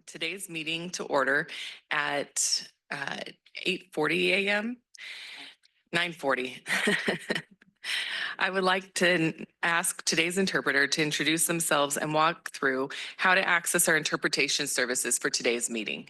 Today's meeting to order at 8:40 a.m. 9:40. I would like to ask today's interpreter to introduce themselves and walk through how to access our interpretation services for today's meeting.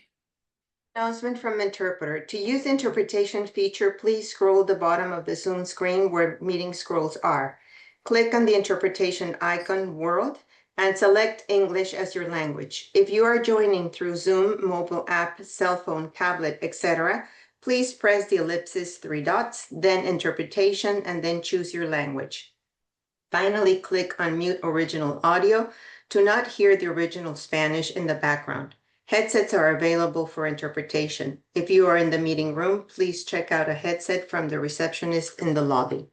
Announcement from interpreter. To use interpretation feature, please scroll the bottom of the Zoom screen where meeting scrolls are. Click on the interpretation icon world and select English as your language. If you are joining through Zoom, mobile app, cell phone, tablet, etc., please press the ellipsis 3 dots, then interpretation, and then choose your language. Finally, click on mute original audio to not hear the original Spanish in the background. Headsets are available for interpretation. If you are in the meeting room, please check out a headset from the receptionist in the lobby.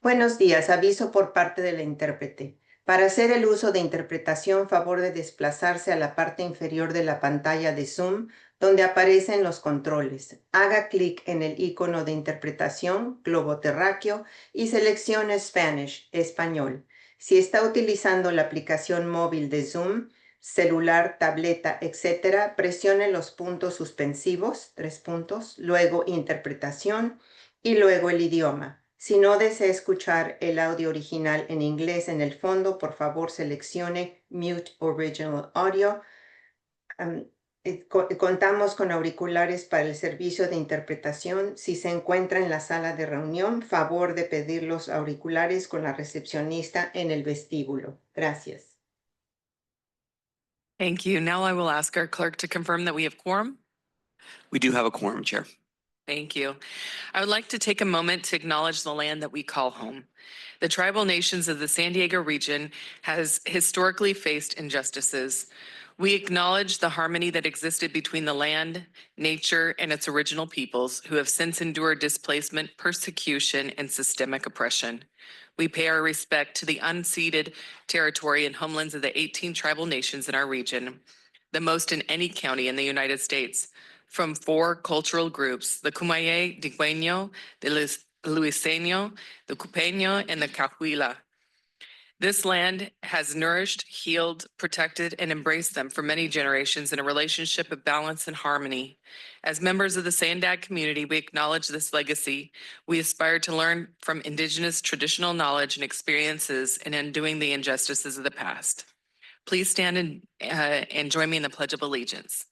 Buenos días, aviso por parte del intérprete. Para hacer el uso de interpretación, favor de desplazarse a la parte inferior de la pantalla de Zoom, donde aparecen los controles. Haga clic en el icono de interpretación, globo terráqueo, y seleccione Spanish, español. Si está utilizando la aplicación móvil de Zoom, celular, tableta, etc., presione los puntos suspensivos, 3 puntos, luego interpretación y luego el idioma. Si no desea escuchar el audio original en inglés en el fondo, por favor seleccione Mute Original Audio. Contamos con auriculares para el servicio de interpretación. Si se encuentra en la sala de reunión, favor de pedir los auriculares con la recepcionista en el vestíbulo. Gracias. Thank you. Now I will ask our clerk to confirm that we have quorum. We do have a quorum, Chair. Thank you. I would like to take a moment to acknowledge the land that we call home. The tribal nations of the San Diego region has historically faced injustices. We acknowledge the harmony that existed between the land, nature, and its original peoples who have since endured displacement, persecution, and systemic oppression. We pay our respect to the unceded territory and homelands of the 18 tribal nations in our region, the most in any county in the United States, from 4 cultural groups, the Kumeyaay, the Gueño, the Luiseño, the Cupeño, and the Cahuilla. This land has nourished, healed, protected, and embraced them for many generations in a relationship of balance and harmony. As members of the SANDAG community, we acknowledge this legacy. We aspire to learn from Indigenous traditional knowledge and experiences in undoing the injustices of the past. Please stand and join me in the Pledge of Allegiance.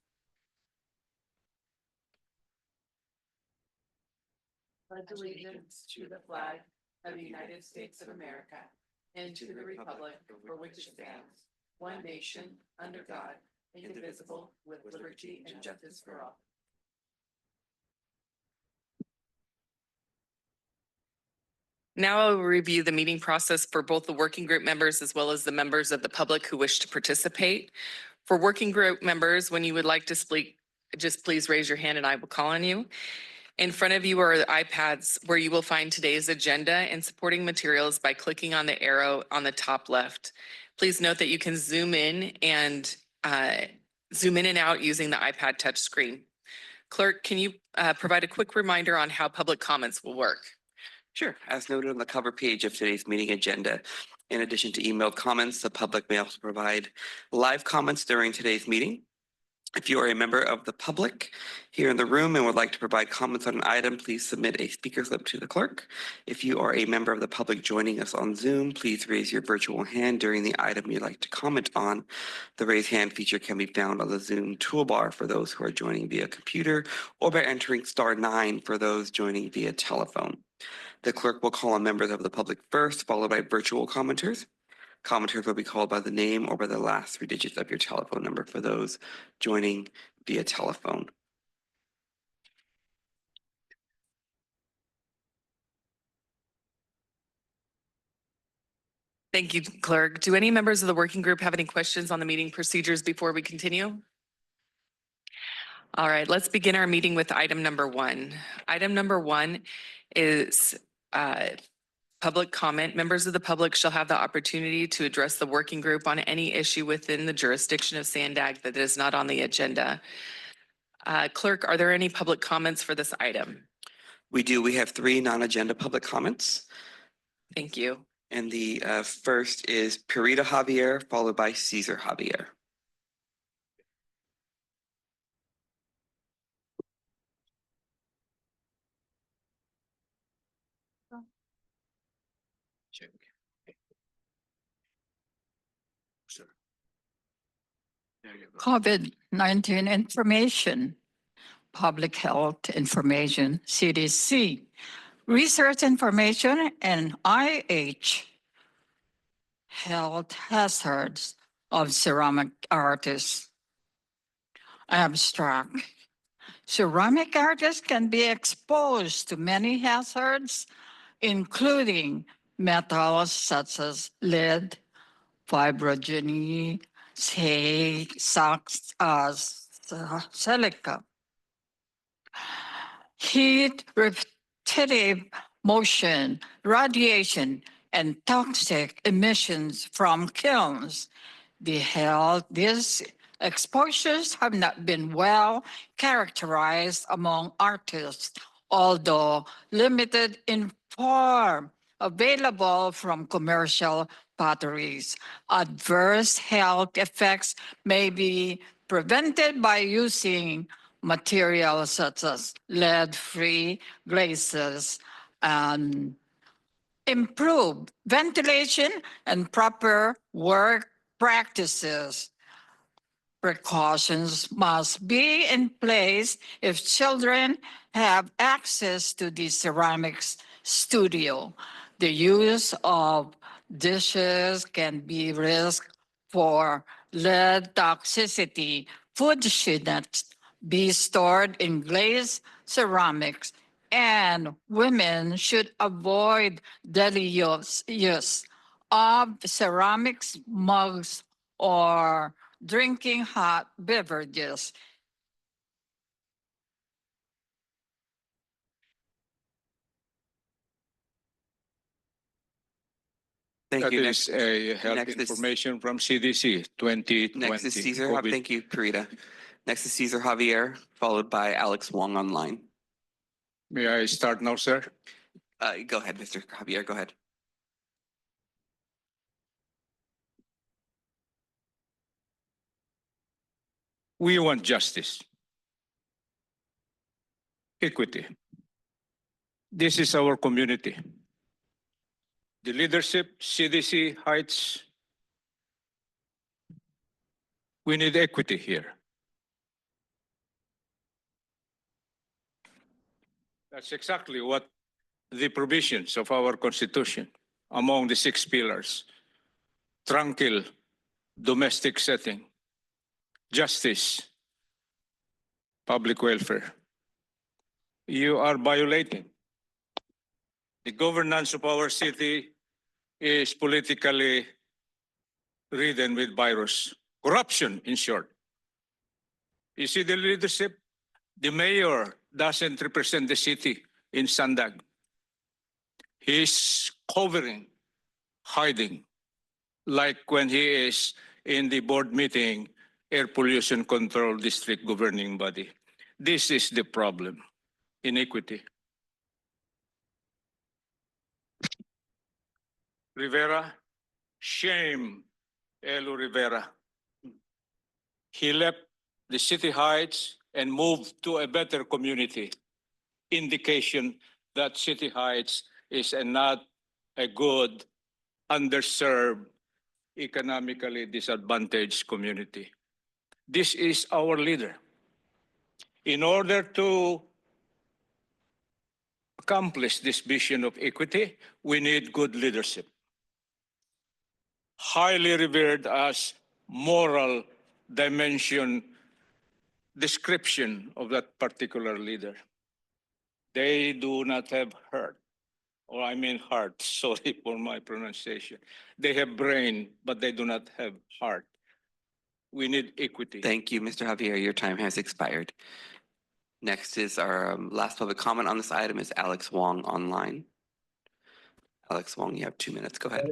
Pledge allegiance to the flag of the United States of America and to the republic for which it stands, one nation, under God, indivisible, with liberty and justice for all. Now I will review the meeting process for both the working group members as well as the members of the public who wish to participate. For working group members, when you would like to speak, just please raise your hand and I will call on you. In front of you are the iPads where you will find today's agenda and supporting materials by clicking on the arrow on the top left. Please note that you can zoom in and out using the iPad touch screen. Clerk, can you provide a quick reminder on how public comments will work? Sure. As noted on the cover page of today's meeting agenda, in addition to emailed comments, the public may also provide live comments during today's meeting. If you are a member of the public here in the room and would like to provide comments on an item, please submit a speaker slip to the clerk. If you are a member of the public joining us on Zoom, please raise your virtual hand during the item you'd like to comment on. The raise hand feature can be found on the Zoom toolbar for those who are joining via computer or by entering *9 for those joining via telephone. The clerk will call on members of the public first, followed by virtual commenters. Commenters will be called by the name or by the last 3 digits of your telephone number for those joining via telephone. Thank you, Clerk. Do any members of the working group have any questions on the meeting procedures before we continue? All right, let's begin our meeting with item number 1. Item number 1 is public comment. Members of the public shall have the opportunity to address the working group on any issue within the jurisdiction of SANDAG that is not on the agenda. Clerk, are there any public comments for this item? We do. We have 3 non-agenda public comments. Thank you. And the first is Purita Javier, followed by Cesar Javier. Check. Sir. There you go. COVID-19 information, public health information, CDC, research information, and IH, health hazards of ceramic artists. Abstract. Ceramic artists can be exposed to many hazards, including metals such as lead, fibrogeny, silica, heat, repetitive motion, radiation, and toxic emissions from kilns. These exposures have not been well characterized among artists, although limited in form available from commercial potteries. Adverse health effects may be prevented by using materials such as lead-free glazes and improve ventilation and proper work practices. Precautions must be in place if children have access to the ceramics studio. The use of dishes can be risk for lead toxicity. Food should not be stored in glazed ceramics, and women should avoid daily use of ceramics mugs or drinking hot beverages. Thank That you. is a health next is- information from CDC 2020. Next is Caesar. COVID. Thank you, Karita. Next is Caesar Javier, followed by Alex Wong online. May I start now, sir? Go ahead, Mr. Javier. Go ahead. We want justice, equity. This is our community. The leadership, CDC Heights, we need equity here. That's exactly what the provisions of our Constitution, among the 6 pillars: tranquil domestic setting, justice, public welfare. You are violating. The governance of our city is politically ridden with virus. Corruption, in short. You see the leadership? The mayor doesn't represent the city in SANDAG. He's covering, hiding, like when he is in the board meeting, Air Pollution Control District Governing Body. This is the problem, inequity. Rivera, shame Elo Rivera. He left the City Heights and moved to a better community. Indication that City Heights is not a good, underserved, economically disadvantaged community. This is our leader. In order to accomplish this vision of equity, we need good leadership. Highly revered as moral dimension description of that particular leader. They do not have heart, or I mean heart, sorry for my pronunciation. They have brain, but they do not have heart. We need equity. Thank you, Mr. Javier. Your time has expired. Next is our last public comment on this item is Alex Wong online. Alex Wong, you have 2 minutes. Go ahead.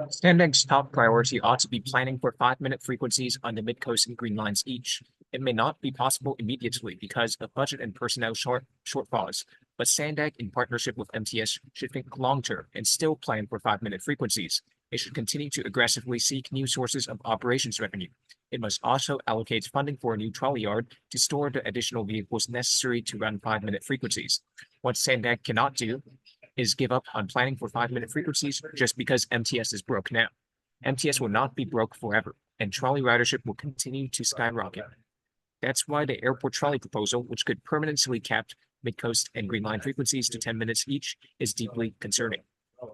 SANDAG's top priority ought to be planning for 5-minute frequencies on the Mid-Coast and Green Lines each. It may not be possible immediately because of budget and personnel shortfalls, but SANDAG, in partnership with MTS, should think long-term and still plan for 5-minute frequencies. It should continue to aggressively seek new sources of operations revenue. It must also allocate funding for a new trolley yard to store the additional vehicles necessary to run 5-minute frequencies. What SANDAG cannot do is give up on planning for 5-minute frequencies just because MTS is broke now. MTS will not be broke forever, and trolley ridership will continue to skyrocket. That's why the airport trolley proposal, which could permanently cap Mid-Coast and Green Line frequencies to 10 minutes each, is deeply concerning.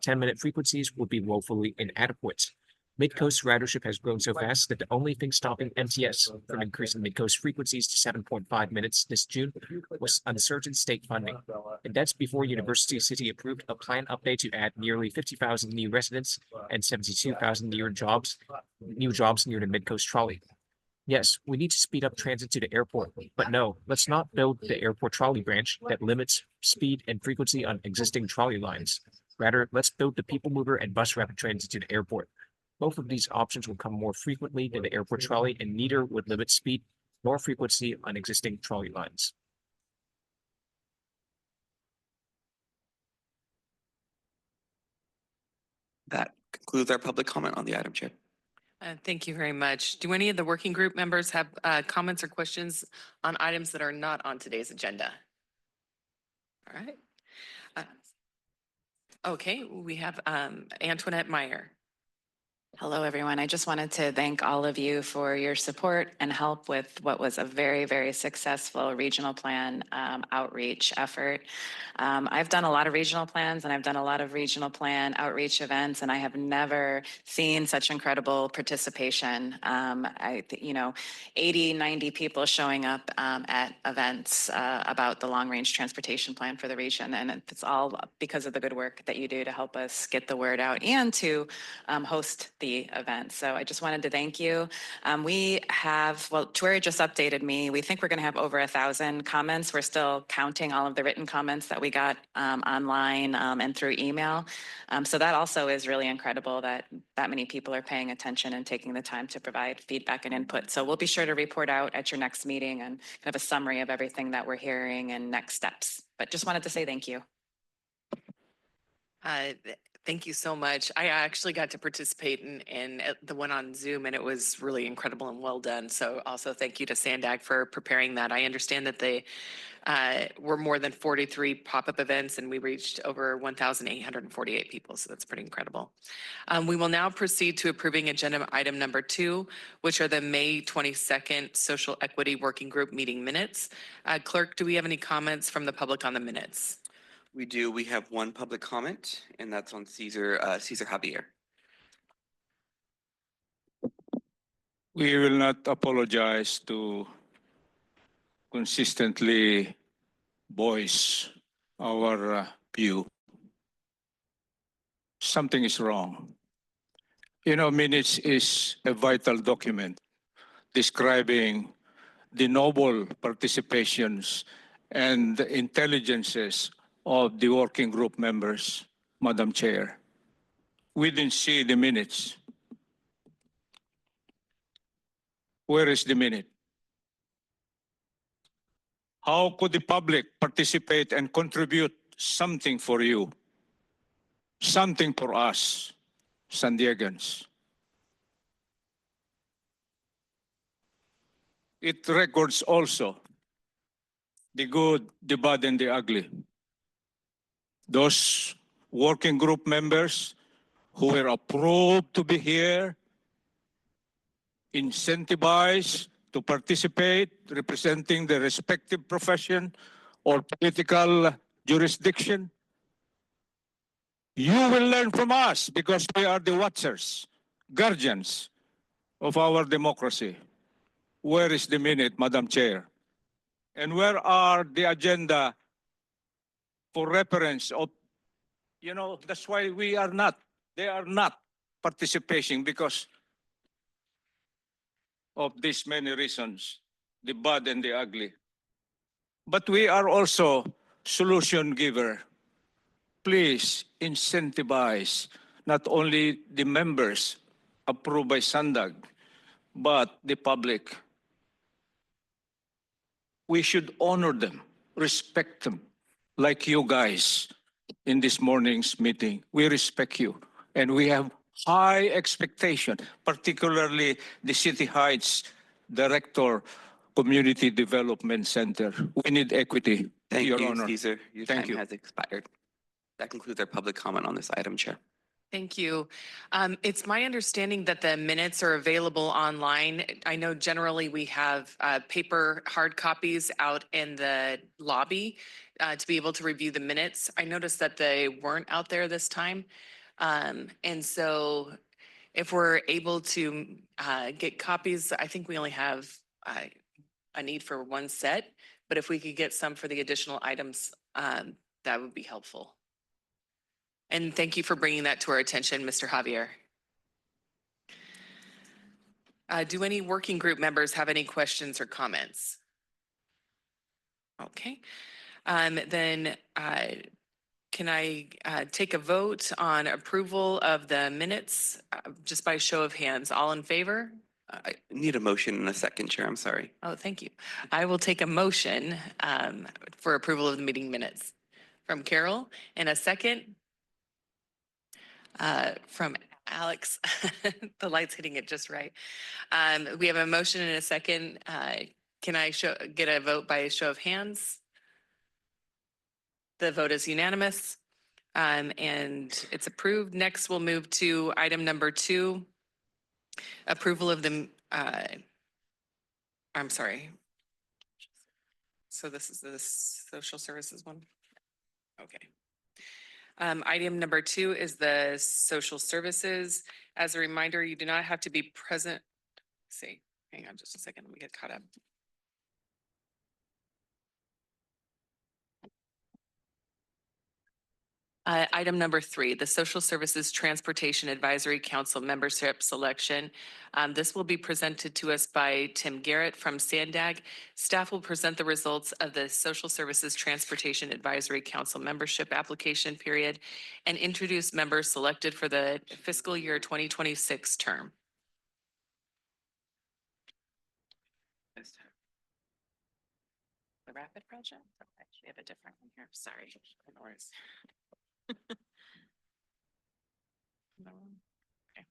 10-minute frequencies would be woefully inadequate. Mid-Coast ridership has grown so fast that the only thing stopping MTS from increasing Mid-Coast frequencies to 7.5 minutes this June was uncertain state funding. And that's before University City approved a plan update to add nearly 50,000 new residents and 72,000 new jobs near the Mid-Coast trolley. Yes, we need to speed up transit to the airport, but no, let's not build the airport trolley branch that limits speed and frequency on existing trolley lines. Rather, let's build the people mover and bus rapid transit to the airport. Both of these options will come more frequently than the airport trolley, and neither would limit speed nor frequency on existing trolley lines. That concludes our public comment on the item, Chair. Thank you very much. Do any of the working group members have comments or questions on items that are not on today's agenda? All right. Okay, we have Antoinette Meyer. Hello, everyone. I just wanted to thank all of you for your support and help with what was a very, very successful regional plan outreach effort. I've done a lot of regional plans and I've done a lot of regional plan outreach events, and I have never seen such incredible participation. 80, 90 people showing up at events about the long-range transportation plan for the region. And it's all because of the good work that you do to help us get the word out and to host the event. So I just wanted to thank you. We have, well, Tori just updated me. We think we're going to have over 1,000 comments. We're still counting all of the written comments that we got online and through email. So that also is really incredible that many people are paying attention and taking the time to provide feedback and input. So we'll be sure to report out at your next meeting and kind of a summary of everything that we're hearing and next steps. But just wanted to say thank you. Thank you so much. I actually got to participate in the one on Zoom, and it was really incredible and well done. So also thank you to SANDAG for preparing that. I understand that they were more than 43 pop-up events, and we reached over 1,848 people. So that's pretty incredible. We will now proceed to approving agenda item number 2, which are the May 22nd Social Equity Working Group meeting minutes. Clerk, do we have any comments from the public on the minutes? We do. We have one public comment, and that's on Cesar Javier. We will not apologize to consistently voice our view. Something is wrong. You know, minutes is a vital document describing the noble participations and the intelligences of the working group members, Madam Chair. We didn't see the minutes. Where is the minute? How could the public participate and contribute something for you? Something for us, San Diegans. It records also the good, the bad, and the ugly. Those working group members who were approved to be here, incentivized to participate, representing the respective profession or political jurisdiction. You will learn from us because we are the watchers, guardians of our democracy. Where is the minute, Madam Chair? And where are the agenda for reference of, you know, that's why they are not participating because of these many reasons, the bad and the ugly. But we are also solution giver. Please incentivize not only the members approved by SANDAG, but the public. We should honor them, respect them, like you guys in this morning's meeting. We respect you, and we have high expectation, particularly the City Heights Director, Community Development Center. We need equity, Thank Your you, Honor. Cesar. Your Thank time you. has expired. That concludes our public comment on this item, Chair. Thank you. It's my understanding that the minutes are available online. I know generally we have paper hard copies out in the lobby to be able to review the minutes. I noticed that they weren't out there this time. And so if we're able to get copies, I think we only have a need for one set, but if we could get some for the additional items, that would be helpful. And thank you for bringing that to our attention, Mr. Javier. Do any working group members have any questions or comments? Okay. Then can I take a vote on approval of the minutes just by show of hands? All in favor? I need a motion in a second, Chair. I'm sorry. Oh, thank you. I will take a motion for approval of the meeting minutes from Carol and a second from Alex. The light's hitting it just right. We have a motion and a second. Can I get a vote by a show of hands? The vote is unanimous and it's approved. Next, we'll move to item number 2, approval of the, I'm sorry. So this is the social services one? Okay. Item number 2 is the social services. As a reminder, you do not have to be present. Let's see, hang on just a second, let me get caught up. Item number 3, the Social Services Transportation Advisory Council membership selection. This will be presented to us by Tim Garrett from SANDAG. Staff will present the results of the Social Services Transportation Advisory Council membership application period and introduce members selected for the fiscal year 2026 term. The rapid project? Okay, we have a different one here. Sorry. No worries. No. Okay.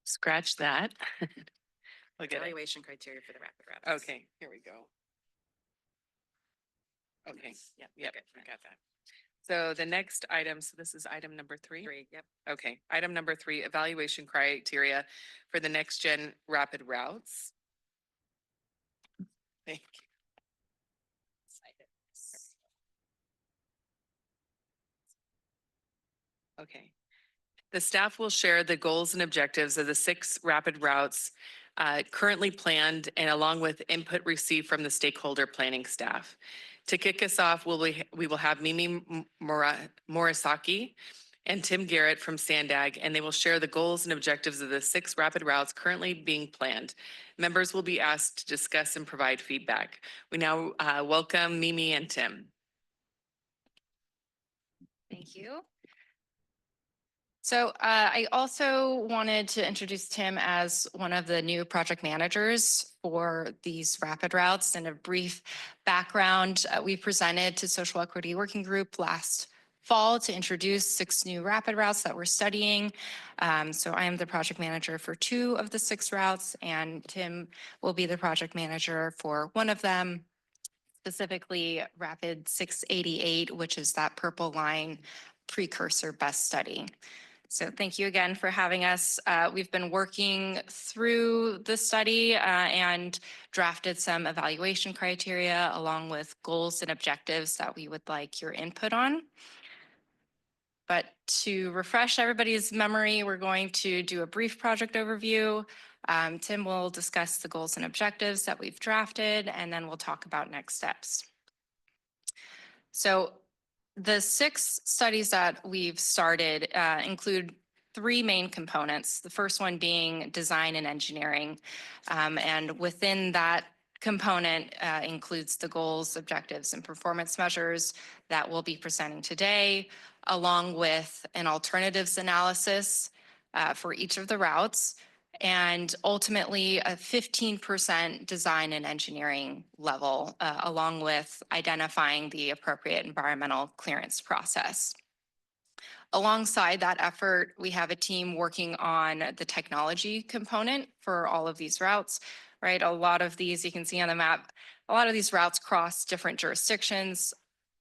Scratch that. Look at it. Evaluation criteria for the rapid routes. Okay, here we go. Okay, yep, I got that. So the next item, so this is item number 3? 3, yep. Okay, item number 3, evaluation criteria for the next gen rapid routes. Thank you. Okay. The staff will share the goals and objectives of the 6 rapid routes currently planned and along with input received from the stakeholder planning staff. To kick us off, we will have Mimi Morisaki and Tim Garrett from SANDAG, and they will share the goals and objectives of the 6 rapid routes currently being planned. Members will be asked to discuss and provide feedback. We now welcome Mimi and Tim. Thank you. So I also wanted to introduce Tim as one of the new project managers for these rapid routes. And a brief background, we presented to Social Equity Working Group last fall to introduce 6 new rapid routes that we're studying. So I am the project manager for 2 of the 6 routes, and Tim will be the project manager for one of them, specifically Rapid 688, which is that purple line precursor bus study. So thank you again for having us. We've been working through the study and drafted some evaluation criteria along with goals and objectives that we would like your input on. But to refresh everybody's memory, we're going to do a brief project overview. Tim will discuss the goals and objectives that we've drafted, and then we'll talk about next steps. So the 6 studies that we've started include 3 main components. The first one being design and engineering. And within that component includes the goals, objectives, and performance measures that we'll be presenting today, along with an alternatives analysis for each of the routes, and ultimately a 15% design and engineering level, along with identifying the appropriate environmental clearance process. Alongside that effort, we have a team working on the technology component for all of these routes, right? A lot of these, you can see on the map, a lot of these routes cross different jurisdictions,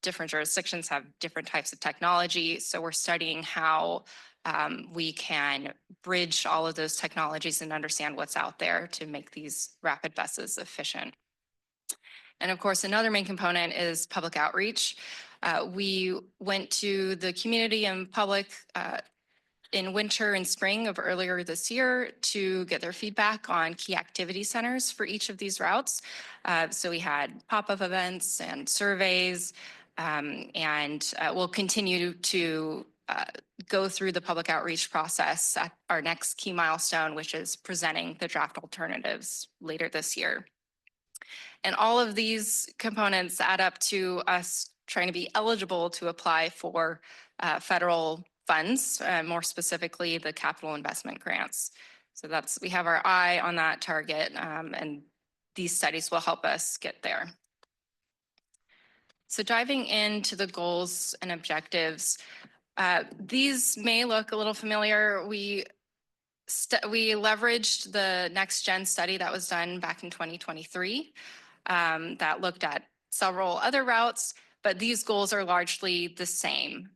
different jurisdictions have different types of technology. So we're studying how we can bridge all of those technologies and understand what's out there to make these rapid buses efficient. And of course, another main component is public outreach. We went to the community and public in winter and spring of earlier this year to get their feedback on key activity centers for each of these routes. So we had pop-up events and surveys, and we'll continue to go through the public outreach process at our next key milestone, which is presenting the draft alternatives later this year. And all of these components add up to us trying to be eligible to apply for federal funds, more specifically the capital investment grants. So we have our eye on that target, and these studies will help us get there. So diving into the goals and objectives, these may look a little familiar. We leveraged the Next Gen study that was done back in 2023 that looked at several other routes, but these goals are largely the same,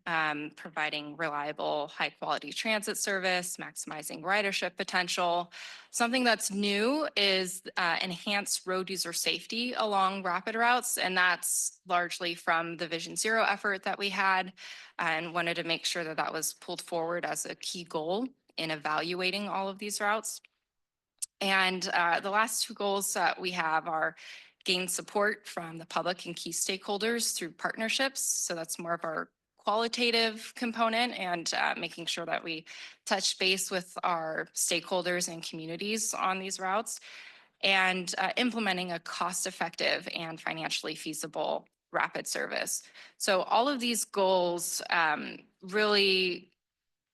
providing reliable, high quality transit service, maximizing ridership potential. Something that's new is enhanced road user safety along rapid routes, and that's largely from the Vision Zero effort that we had, and wanted to make sure that that was pulled forward as a key goal in evaluating all of these routes. And the last two goals that we have are gain support from the public and key stakeholders through partnerships. So that's more of our qualitative component, and making sure that we touch base with our stakeholders and communities on these routes, and implementing a cost-effective and financially feasible rapid service. So all of these goals really,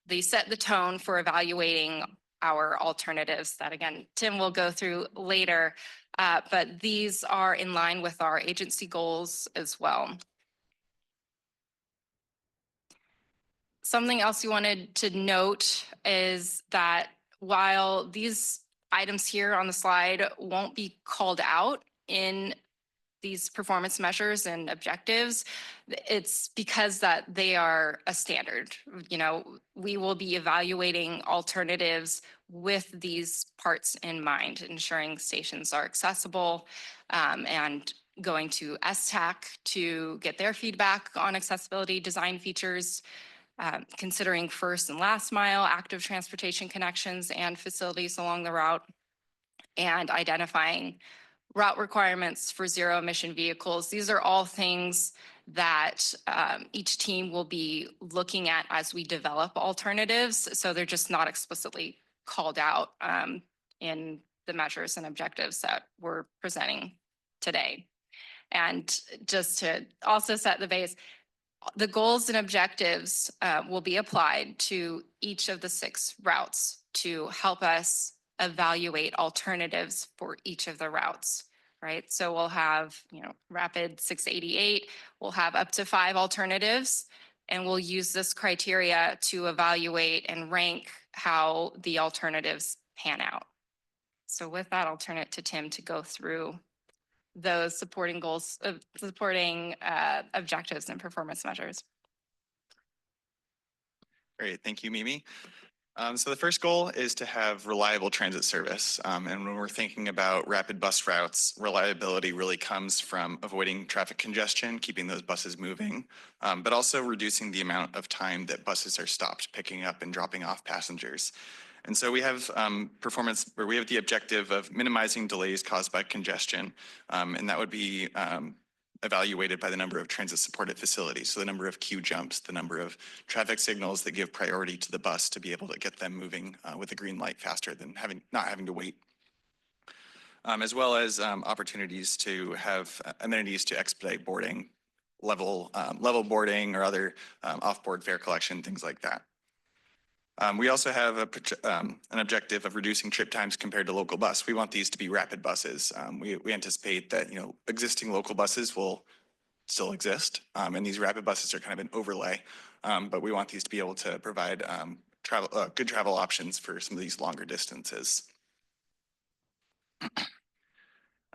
they set the tone for evaluating our alternatives that, again, Tim will go through later, but these are in line with our agency goals as well. Something else you wanted to note is that while these items here on the slide won't be called out in these performance measures and objectives, it's because that they are a standard. You know, we will be evaluating alternatives with these parts in mind, ensuring stations are accessible, and going to STAC to get their feedback on accessibility design features, considering first and last mile active transportation connections and facilities along the route, and identifying route requirements for zero emission vehicles. These are all things that each team will be looking at as we develop alternatives. So they're just not explicitly called out in the measures and objectives that we're presenting today. And just to also set the base, the goals and objectives will be applied to each of the 6 routes to help us evaluate alternatives for each of the routes, right? So we'll have, you know, Rapid 688, we'll have up to 5 alternatives, and we'll use this criteria to evaluate and rank how the alternatives pan out. So with that, I'll turn it to Tim to go through those supporting goals, supporting objectives and performance measures. Great, thank you, Mimi. So the first goal is to have reliable transit service. And when we're thinking about rapid bus routes, reliability really comes from avoiding traffic congestion, keeping those buses moving, but also reducing the amount of time that buses are stopped, picking up and dropping off passengers. And so we have performance where we have the objective of minimizing delays caused by congestion, and that would be evaluated by the number of transit supported facilities. So the number of queue jumps, the number of traffic signals that give priority to the bus to be able to get them moving with a green light faster than not having to wait. As well as opportunities to have amenities to expedite boarding, level boarding or other off-board fare collection, things like that. We also have an objective of reducing trip times compared to local bus. We want these to be rapid buses. We anticipate that, you know, existing local buses will still exist, and these rapid buses are kind of an overlay. But we want these to be able to provide good travel options for some of these longer distances.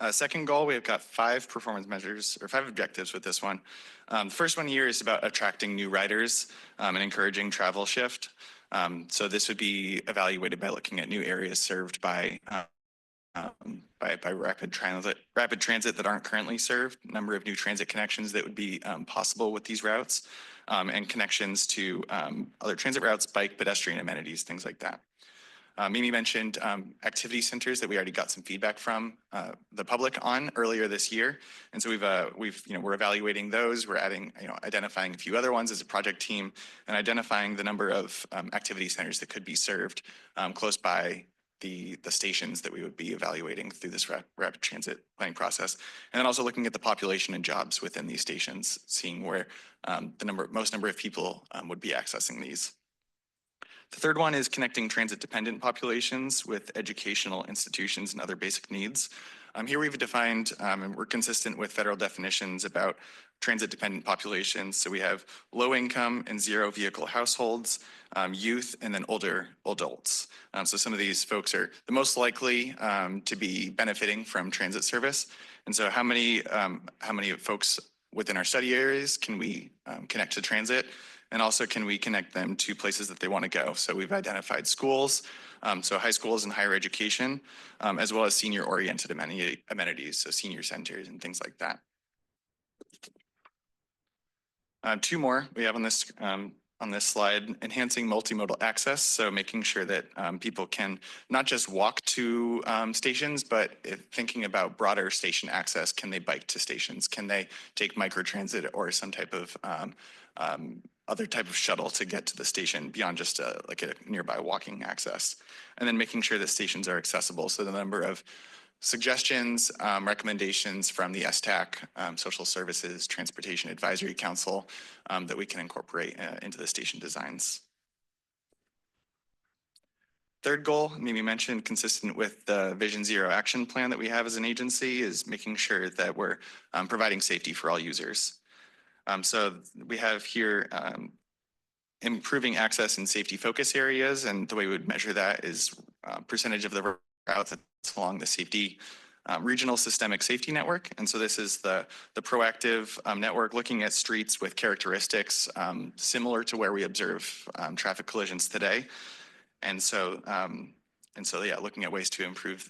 Second goal, we've got 5 performance measures or 5 objectives with this one. The first one here is about attracting new riders and encouraging travel shift. So this would be evaluated by looking at new areas served by rapid transit that aren't currently served, number of new transit connections that would be possible with these routes, and connections to other transit routes, bike, pedestrian amenities, things like that. Mimi mentioned activity centers that we already got some feedback from the public on earlier this year, and so we're evaluating those. We're adding, identifying a few other ones as a project team, and identifying the number of activity centers that could be served close by the stations that we would be evaluating through this rapid transit planning process, and then also looking at the population and jobs within these stations, seeing where the most number of people would be accessing these. The third one is connecting transit-dependent populations with educational institutions and other basic needs. Here we've defined, and we're consistent with federal definitions about transit-dependent populations. So we have low-income and zero-vehicle households, youth, and then older adults. So some of these folks are the most likely to be benefiting from transit service. And so how many folks within our study areas can we connect to transit? And also, can we connect them to places that they want to go? So we've identified schools, so high schools and higher education, as well as senior-oriented amenities, so senior centers and things like that. 2 more we have on this slide: enhancing multimodal access. So making sure that people can not just walk to stations, but thinking about broader station access. Can they bike to stations? Can they take microtransit or some type of other type of shuttle to get to the station beyond just like a nearby walking access? And then making sure that stations are accessible. So the number of suggestions, recommendations from the STAC, Social Services Transportation Advisory Council, that we can incorporate into the station designs. Third goal, Mimi mentioned, consistent with the Vision Zero action plan that we have as an agency, is making sure that we're providing safety for all users. So we have here improving access in safety focus areas, and the way we would measure that is percentage of the routes that's along the safety regional systemic safety network. And so this is the proactive network looking at streets with characteristics similar to where we observe traffic collisions today. And so yeah, looking at ways to improve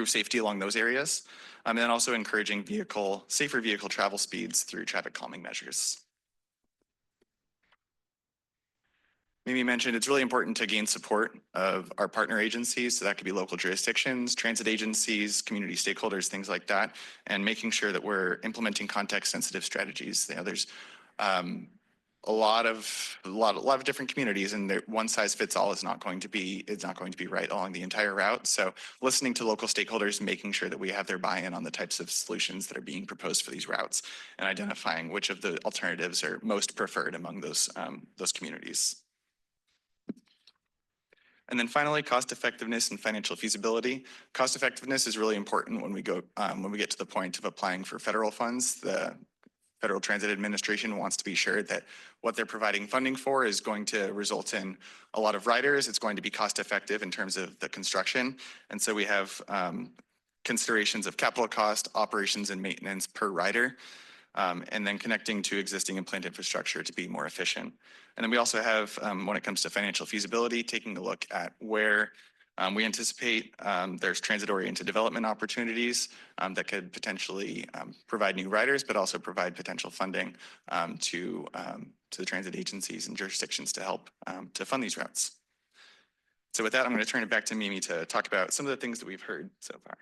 safety along those areas. And then also encouraging safer vehicle travel speeds through traffic calming measures. Mimi mentioned it's really important to gain support of our partner agencies. So that could be local jurisdictions, transit agencies, community stakeholders, things like that, and making sure that we're implementing context sensitive strategies. There's a lot of different communities, and one size fits all is not going to be right along the entire route. So listening to local stakeholders, making sure that we have their buy-in on the types of solutions that are being proposed for these routes, and identifying which of the alternatives are most preferred among those communities. And then finally, cost effectiveness and financial feasibility. Cost effectiveness is really important when we get to the point of applying for federal funds. The Federal Transit Administration wants to be sure that what they're providing funding for is going to result in a lot of riders. It's going to be cost effective in terms of the construction. And so we have considerations of capital cost, operations and maintenance per rider, and then connecting to existing and plant infrastructure to be more efficient. And then we also have, when it comes to financial feasibility, taking a look at where we anticipate there's transit-oriented development opportunities that could potentially provide new riders, but also provide potential funding to the transit agencies and jurisdictions to help to fund these routes. So with that, I'm going to turn it back to Mimi to talk about some of the things that we've heard so far.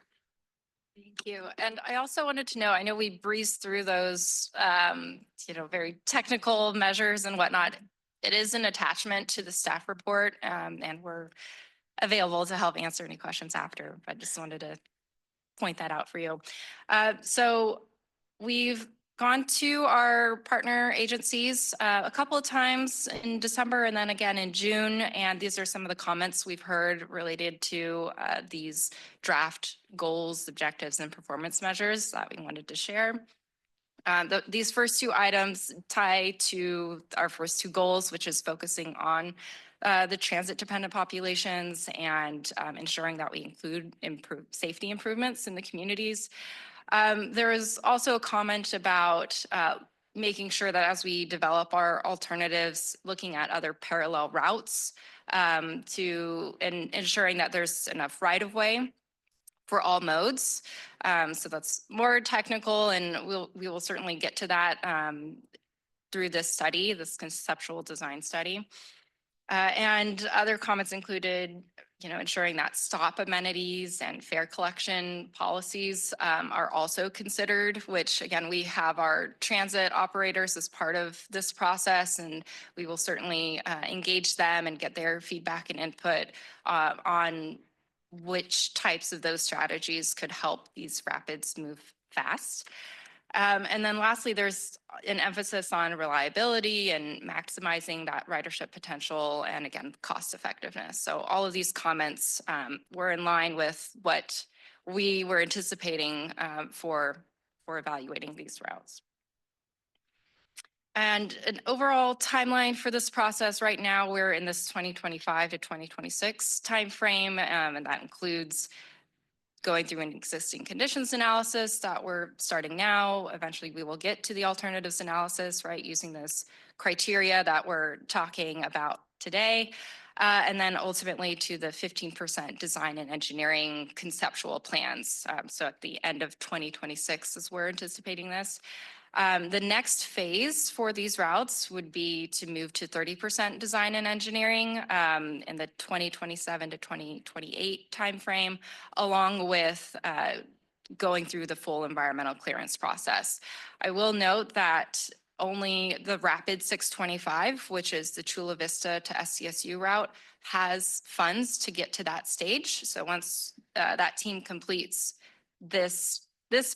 Thank you. And I also wanted to know, I know we breezed through those, very technical measures and whatnot. It is an attachment to the staff report, and we're available to help answer any questions after. I just wanted to point that out for you. So we've gone to our partner agencies a couple of times in December and then again in June. And these are some of the comments we've heard related to these draft goals, objectives, and performance measures that we wanted to share. These first 2 items tie to our first 2 goals, which is focusing on the transit-dependent populations and ensuring that we include safety improvements in the communities. There is also a comment about making sure that as we develop our alternatives, looking at other parallel routes and ensuring that there's enough right-of-way for all modes. So that's more technical, and we will certainly get to that through this study, this conceptual design study. And other comments included, ensuring that stop amenities and fare collection policies are also considered, which again, we have our transit operators as part of this process, and we will certainly engage them and get their feedback and input on which types of those strategies could help these rapids move fast. And then lastly, there's an emphasis on reliability and maximizing that ridership potential and again, cost effectiveness. So all of these comments were in line with what we were anticipating for evaluating these routes. And an overall timeline for this process right now, we're in this 2025 to 2026 timeframe, and that includes going through an existing conditions analysis that we're starting now. Eventually, we will get to the alternatives analysis, right, using those criteria that we're talking about today. And then ultimately to the 15% design and engineering conceptual plans. So at the end of 2026 is we're anticipating this. The next phase for these routes would be to move to 30% design and engineering in the 2027 to 2028 timeframe, along with going through the full environmental clearance process. I will note that only the Rapid 625, which is the Chula Vista to SCSU route, has funds to get to that stage. So once that team completes this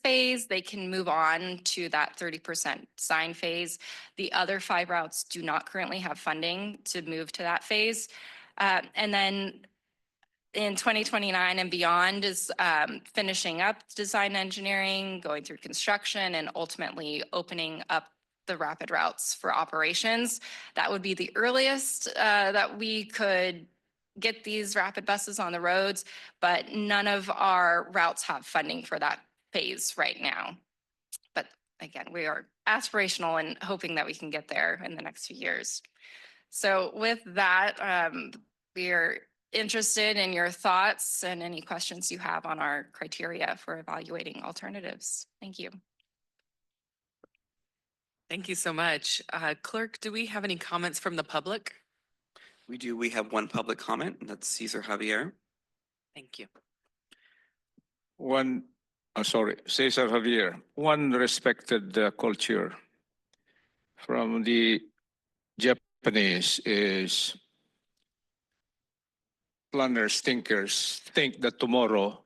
phase, they can move on to that 30% design phase. The other 5 routes do not currently have funding to move to that phase. And then in 2029 and beyond is finishing up design engineering, going through construction, and ultimately opening up the rapid routes for operations. That would be the earliest that we could get these rapid buses on the roads, but none of our routes have funding for that phase right now. But again, we are aspirational and hoping that we can get there in the next few years. So with that, we are interested in your thoughts and any questions you have on our criteria for evaluating alternatives. Thank you. Thank you so much. Clerk, do we have any comments from the public? We do. We have one public comment, and that's Cesar Javier. Thank you. Cesar Javier. One respected culture from the Japanese is planners, thinkers think that tomorrow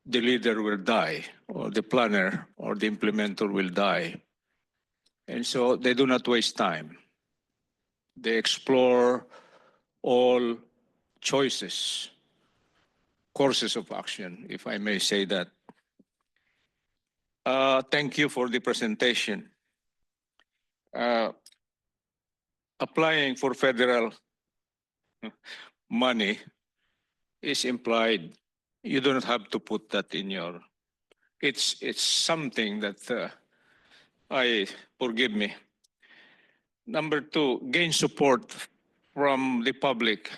the leader will die, or the planner or the implementer will die. And so they do not waste time. They explore all choices, courses of action, if I may say that. Thank you for the presentation. Applying for federal money is implied. You do not have to put that in your, it's something that forgive me. Number 2, gain support from the public.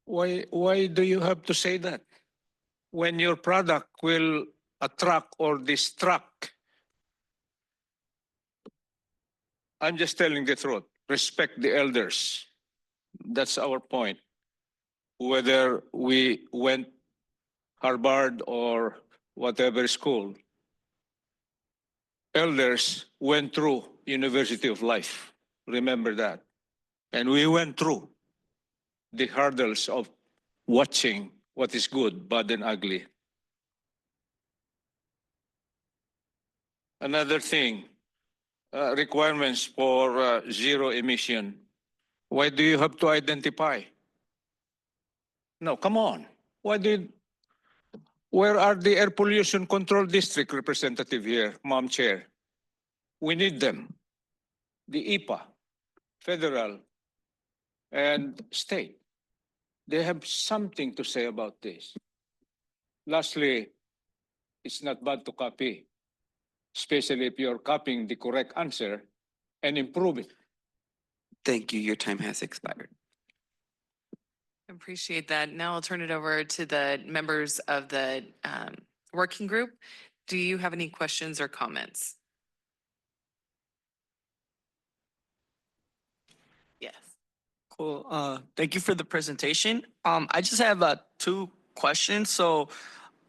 Why do you have to say that? When your product will attract or distract. I'm just telling the truth. Respect the elders. That's our point. Whether we went Harvard or whatever school, elders went through University of Life. Remember that. And we went through the hurdles of watching what is good, bad, and ugly. Another thing, requirements for zero emission. Why do you have to identify? No, come on. Where are the air pollution control district representative here, Ma'am Chair? We need them. The EPA, federal, and state. They have something to say about this. Lastly, it's not bad to copy, especially if you're copying the correct answer and improve it. Thank you. Your time has expired. Appreciate that. Now I'll turn it over to the members of the working group. Do you have any questions or comments? Yes. Cool. Thank you for the presentation. I just have two questions. So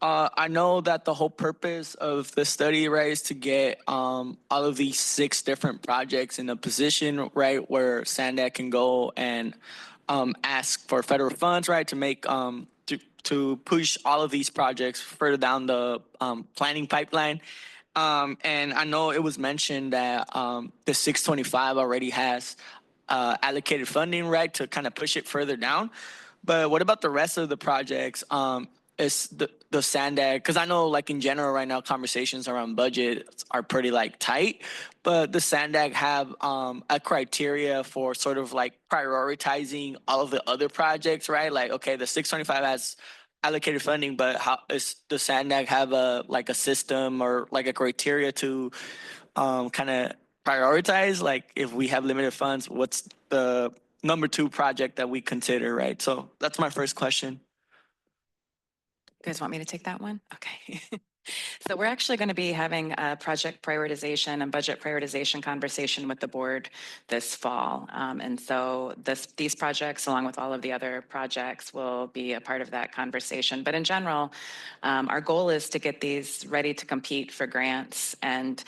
I know that the whole purpose of the study, right, is to get all of these 6 different projects in a position, right, where SANDAG can go and ask for federal funds, right, to make to push all of these projects further down the planning pipeline. And I know it was mentioned that the 625 already has allocated funding, right, to kind of push it further down. But what about the rest of the projects? Is the SANDAG, because I know like in general right now conversations around budget are pretty like tight, but the SANDAG have a criteria for sort of like prioritizing all of the other projects, right? Like, okay, the 625 has allocated funding, but how is the SANDAG have a like a system or like a criteria to kind of prioritize? Like if we have limited funds, what's the number 2 project that we consider, right? So that's my first question. You guys want me to take that one? Okay. So we're actually going to be having a project prioritization and budget prioritization conversation with the board this fall. And so these projects, along with all of the other projects, will be a part of that conversation. But in general, our goal is to get these ready to compete for grants, and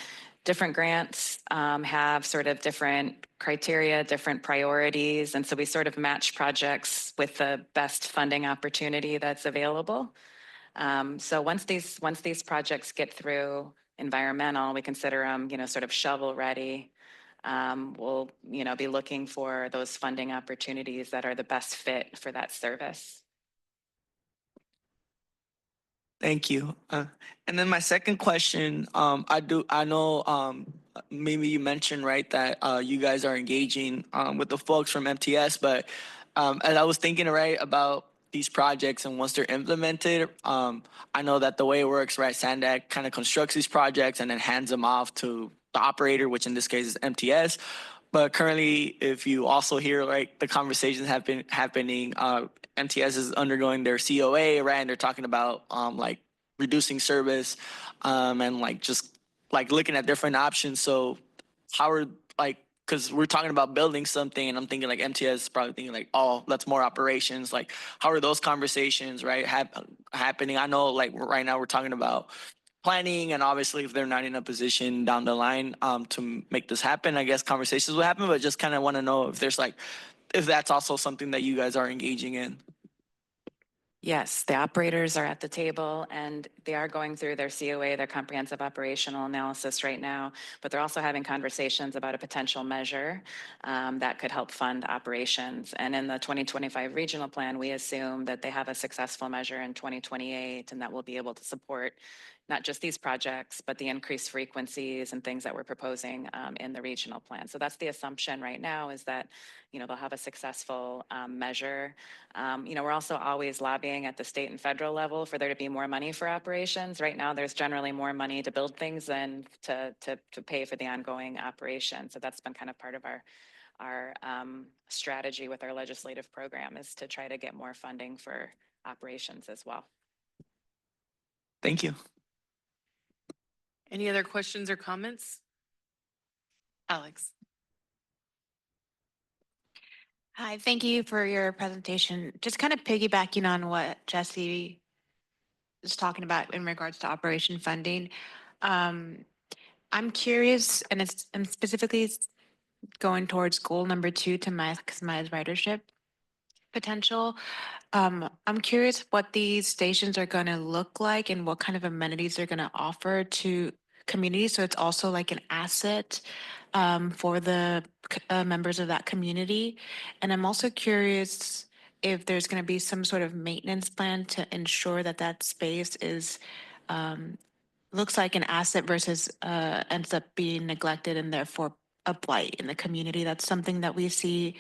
different grants have sort of different criteria, different priorities. And so we sort of match projects with the best funding opportunity that's available. So once these projects get through environmental, we consider them, sort of shovel ready. We'll, be looking for those funding opportunities that are the best fit for that service. Thank you. And then my second question, I know maybe you mentioned, right, that you guys are engaging with the folks from MTS, but as I was thinking, right, about these projects and once they're implemented, I know that the way it works, right, SANDAG kind of constructs these projects and then hands them off to the operator, which in this case is MTS. But currently, if you also hear, like, the conversations have been happening, MTS is undergoing their COA, right, and they're talking about like reducing service and like just like looking at different options. So how are like, because we're talking about building something, and I'm thinking like MTS is probably thinking like, oh, that's more operations. Like, how are those conversations, right, happening? I know like right now we're talking about planning, and obviously if they're not in a position down the line to make this happen, I guess conversations will happen, but just kind of want to know if there's like, if that's also something that you guys are engaging in. Yes, the operators are at the table, and they are going through their COA, their comprehensive operational analysis right now, but they're also having conversations about a potential measure that could help fund operations. And in the 2025 regional plan, we assume that they have a successful measure in 2028, and that will be able to support not just these projects, but the increased frequencies and things that we're proposing in the regional plan. So that's the assumption right now, is that they'll have a successful measure. We're also always lobbying at the state and federal level for there to be more money for operations. Right now, there's generally more money to build things than to pay for the ongoing operation. So that's been kind of part of our strategy with our legislative program, is to try to get more funding for operations as well. Thank you. Any other questions or comments? Alex. Hi, thank you for your presentation. Just kind of piggybacking on what Jesse was talking about in regards to operation funding. I'm curious, and I'm specifically going towards goal number 2 to maximize ridership potential. I'm curious what these stations are going to look like and what kind of amenities they're going to offer to communities. So it's also like an asset for the members of that community. And I'm also curious if there's going to be some sort of maintenance plan to ensure that that space is looks like an asset versus ends up being neglected and therefore a blight in the community. That's something that we see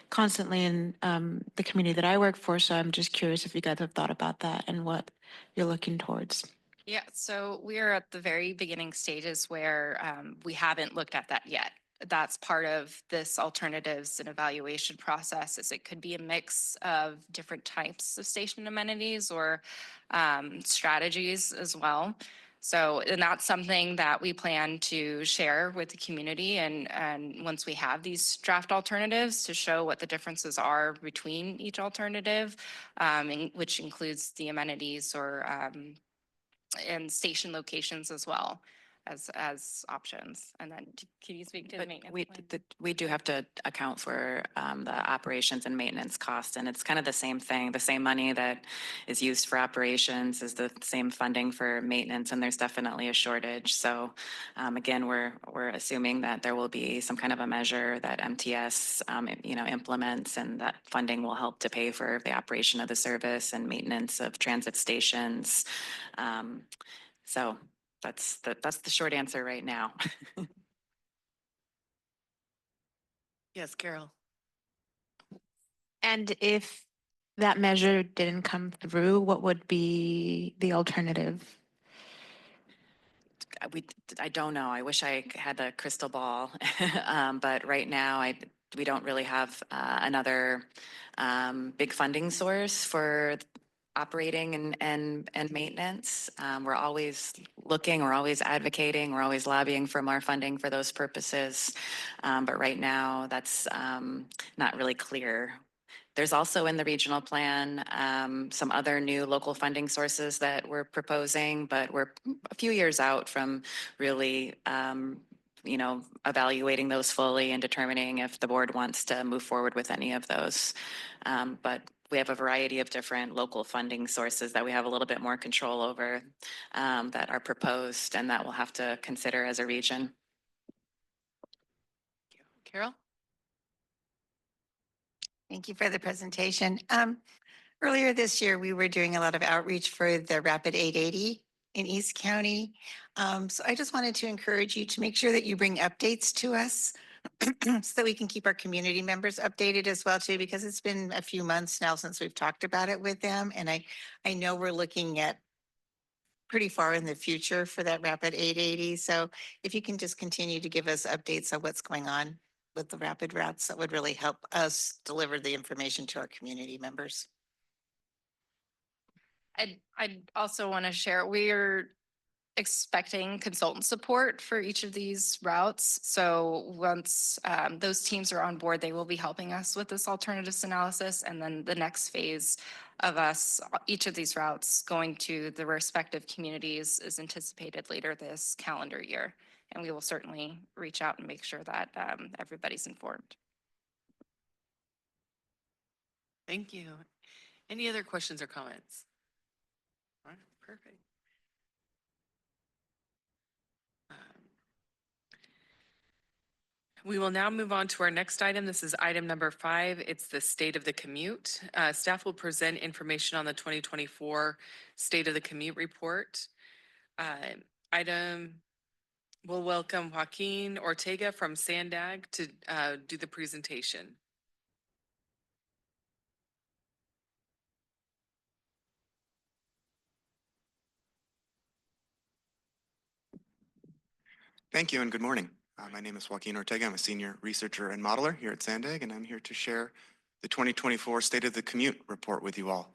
constantly in the community that I work for. So I'm just curious if you guys have thought about that and what you're looking towards. Yeah, so we are at the very beginning stages where we haven't looked at that yet. That's part of this alternatives and evaluation process, is it could be a mix of different types of station amenities or strategies as well. So, and that's something that we plan to share with the community, and once we have these draft alternatives, to show what the differences are between each alternative, which includes the amenities or and station locations as well as options. And then can you speak to the But maintenance we, plan? we do have to account for the operations and maintenance costs, and it's kind of the same thing. The same money that is used for operations is the same funding for maintenance, and there's definitely a shortage. So again, we're assuming that there will be some kind of a measure that MTS, implements, and that funding will help to pay for the operation of the service and maintenance of transit stations. So that's the short answer right now. Yes, Carol. And if that measure didn't come through, what would be the alternative? I don't know. I wish I had a crystal ball. But right now, we don't really have another big funding source for operating and maintenance. We're always looking, we're always advocating, we're always lobbying for more funding for those purposes. But right now, that's not really clear. There's also in the regional plan some other new local funding sources that we're proposing, but we're a few years out from really evaluating those fully and determining if the board wants to move forward with any of those. But we have a variety of different local funding sources that we have a little bit more control over that are proposed, and that we'll have to consider as a region. Carol? Thank you for the presentation. Earlier this year, we were doing a lot of outreach for the Rapid 880 in East County. So I just wanted to encourage you to make sure that you bring updates to us so that we can keep our community members updated as well too, because it's been a few months now since we've talked about it with them. And I know we're looking at pretty far in the future for that Rapid 880. So if you can just continue to give us updates on what's going on with the rapid routes, that would really help us deliver the information to our community members. I also want to share, we're expecting consultant support for each of these routes. So once those teams are on board, they will be helping us with this alternatives analysis. And then the next phase of us, each of these routes going to the respective communities, is anticipated later this calendar year. And we will certainly reach out and make sure that everybody's informed. Thank you. Any other questions or comments? All right, perfect. We will now move on to our next item. This is item number 5. It's the state of the commute. Staff will present information on the 2024 State of the Commute report. We'll welcome Joaquin Ortega from SANDAG to do the presentation. Thank you and good morning. My name is Joaquin Ortega. I'm a senior researcher and modeler here at SANDAG, and I'm here to share the 2024 State of the Commute report with you all.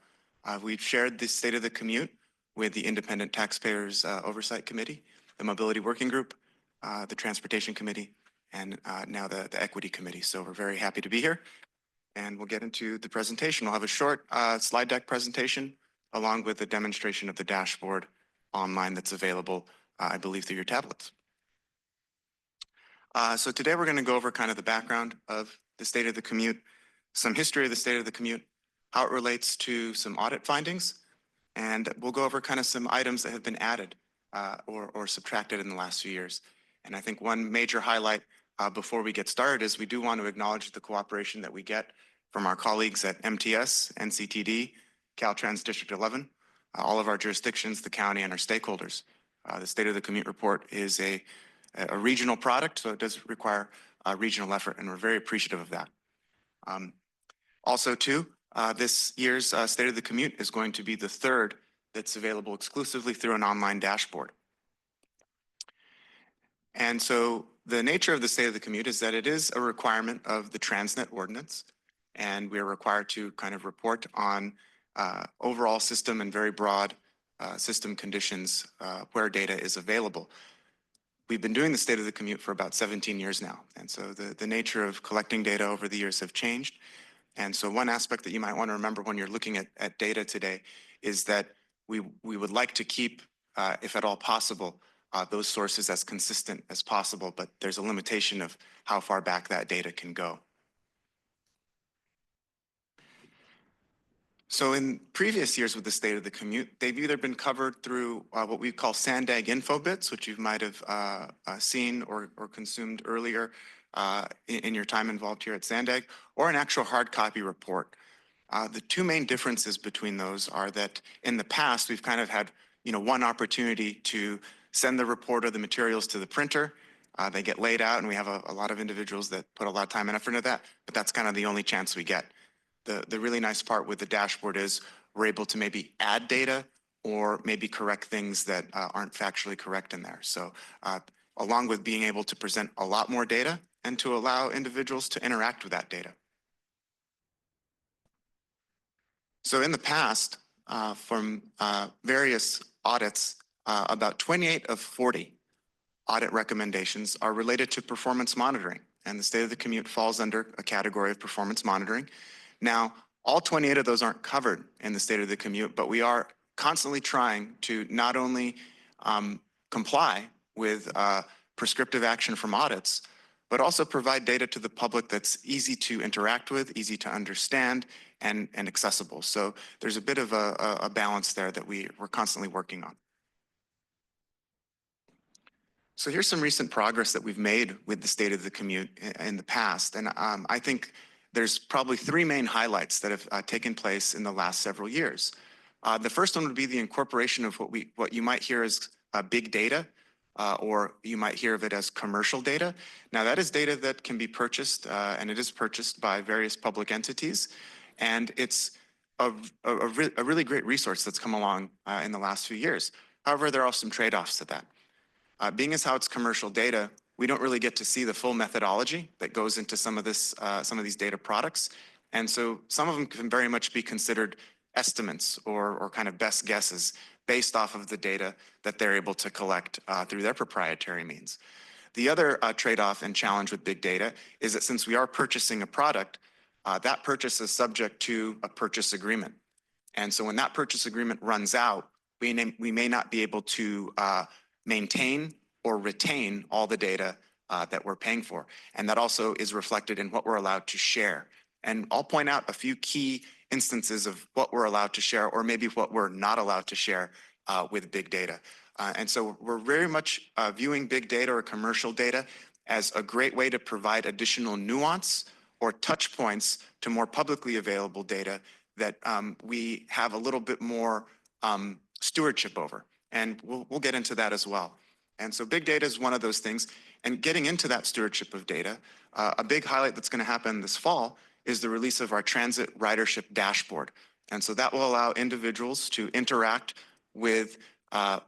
We've shared this State of the Commute with the Independent Taxpayers Oversight Committee, the Mobility Working Group, the Transportation Committee, and now the Equity Committee. So we're very happy to be here, and we'll get into the presentation. We'll have a short slide deck presentation along with a demonstration of the dashboard online that's available, I believe, through your tablets. So today we're going to go over kind of the background of the State of the Commute, some history of the State of the Commute, how it relates to some audit findings, and we'll go over kind of some items that have been added or subtracted in the last few years. And I think one major highlight before we get started is we do want to acknowledge the cooperation that we get from our colleagues at MTS, NCTD, Caltrans District 11, all of our jurisdictions, the county, and our stakeholders. The State of the Commute report is a regional product, so it does require regional effort, and we're very appreciative of that. Also, too, this year's State of the Commute is going to be the third that's available exclusively through an online dashboard. And so the nature of the State of the Commute is that it is a requirement of the Transnet Ordinance, and we are required to kind of report on overall system and very broad system conditions where data is available. We've been doing the State of the Commute for about 17 years now, and so the nature of collecting data over the years have changed. And so one aspect that you might want to remember when you're looking at data today is that we would like to keep, if at all possible, those sources as consistent as possible, but there's a limitation of how far back that data can go. So in previous years with the State of the Commute, they've either been covered through what we call SANDAG info bits, which you might have seen or consumed earlier in your time involved here at SANDAG, or an actual hard copy report. The two main differences between those are that in the past, we've kind of had one opportunity to send the report or the materials to the printer. They get laid out, and we have a lot of individuals that put a lot of time and effort into that, but that's kind of the only chance we get. The really nice part with the dashboard is we're able to maybe add data or maybe correct things that aren't factually correct in there. So along with being able to present a lot more data and to allow individuals to interact with that data. So in the past, from various audits, about 28 of 40 audit recommendations are related to performance monitoring, and the State of the Commute falls under a category of performance monitoring. Now, all 28 of those aren't covered in the State of the Commute, but we are constantly trying to not only comply with prescriptive action from audits, but also provide data to the public that's easy to interact with, easy to understand, and accessible. So there's a bit of a balance there that we're constantly working on. So here's some recent progress that we've made with the State of the Commute in the past. And I think there's probably three main highlights that have taken place in the last several years. The first one would be the incorporation of what you might hear as big data, or you might hear of it as commercial data. Now that is data that can be purchased, and it is purchased by various public entities. And it's a really great resource that's come along in the last few years. However, there are some trade-offs to that. Being as how it's commercial data, we don't really get to see the full methodology that goes into some of these data products. And so some of them can very much be considered estimates or kind of best guesses based off of the data that they're able to collect through their proprietary means. The other trade-off and challenge with big data is that since we are purchasing a product, that purchase is subject to a purchase agreement. And so when that purchase agreement runs out, we may not be able to maintain or retain all the data that we're paying for. And that also is reflected in what we're allowed to share. And I'll point out a few key instances of what we're allowed to share, or maybe what we're not allowed to share with big data. And so we're very much viewing big data or commercial data as a great way to provide additional nuance or touch points to more publicly available data that we have a little bit more stewardship over. And we'll get into that as well. And so big data is one of those things. And getting into that stewardship of data, a big highlight that's going to happen this fall is the release of our transit ridership dashboard. And so that will allow individuals to interact with not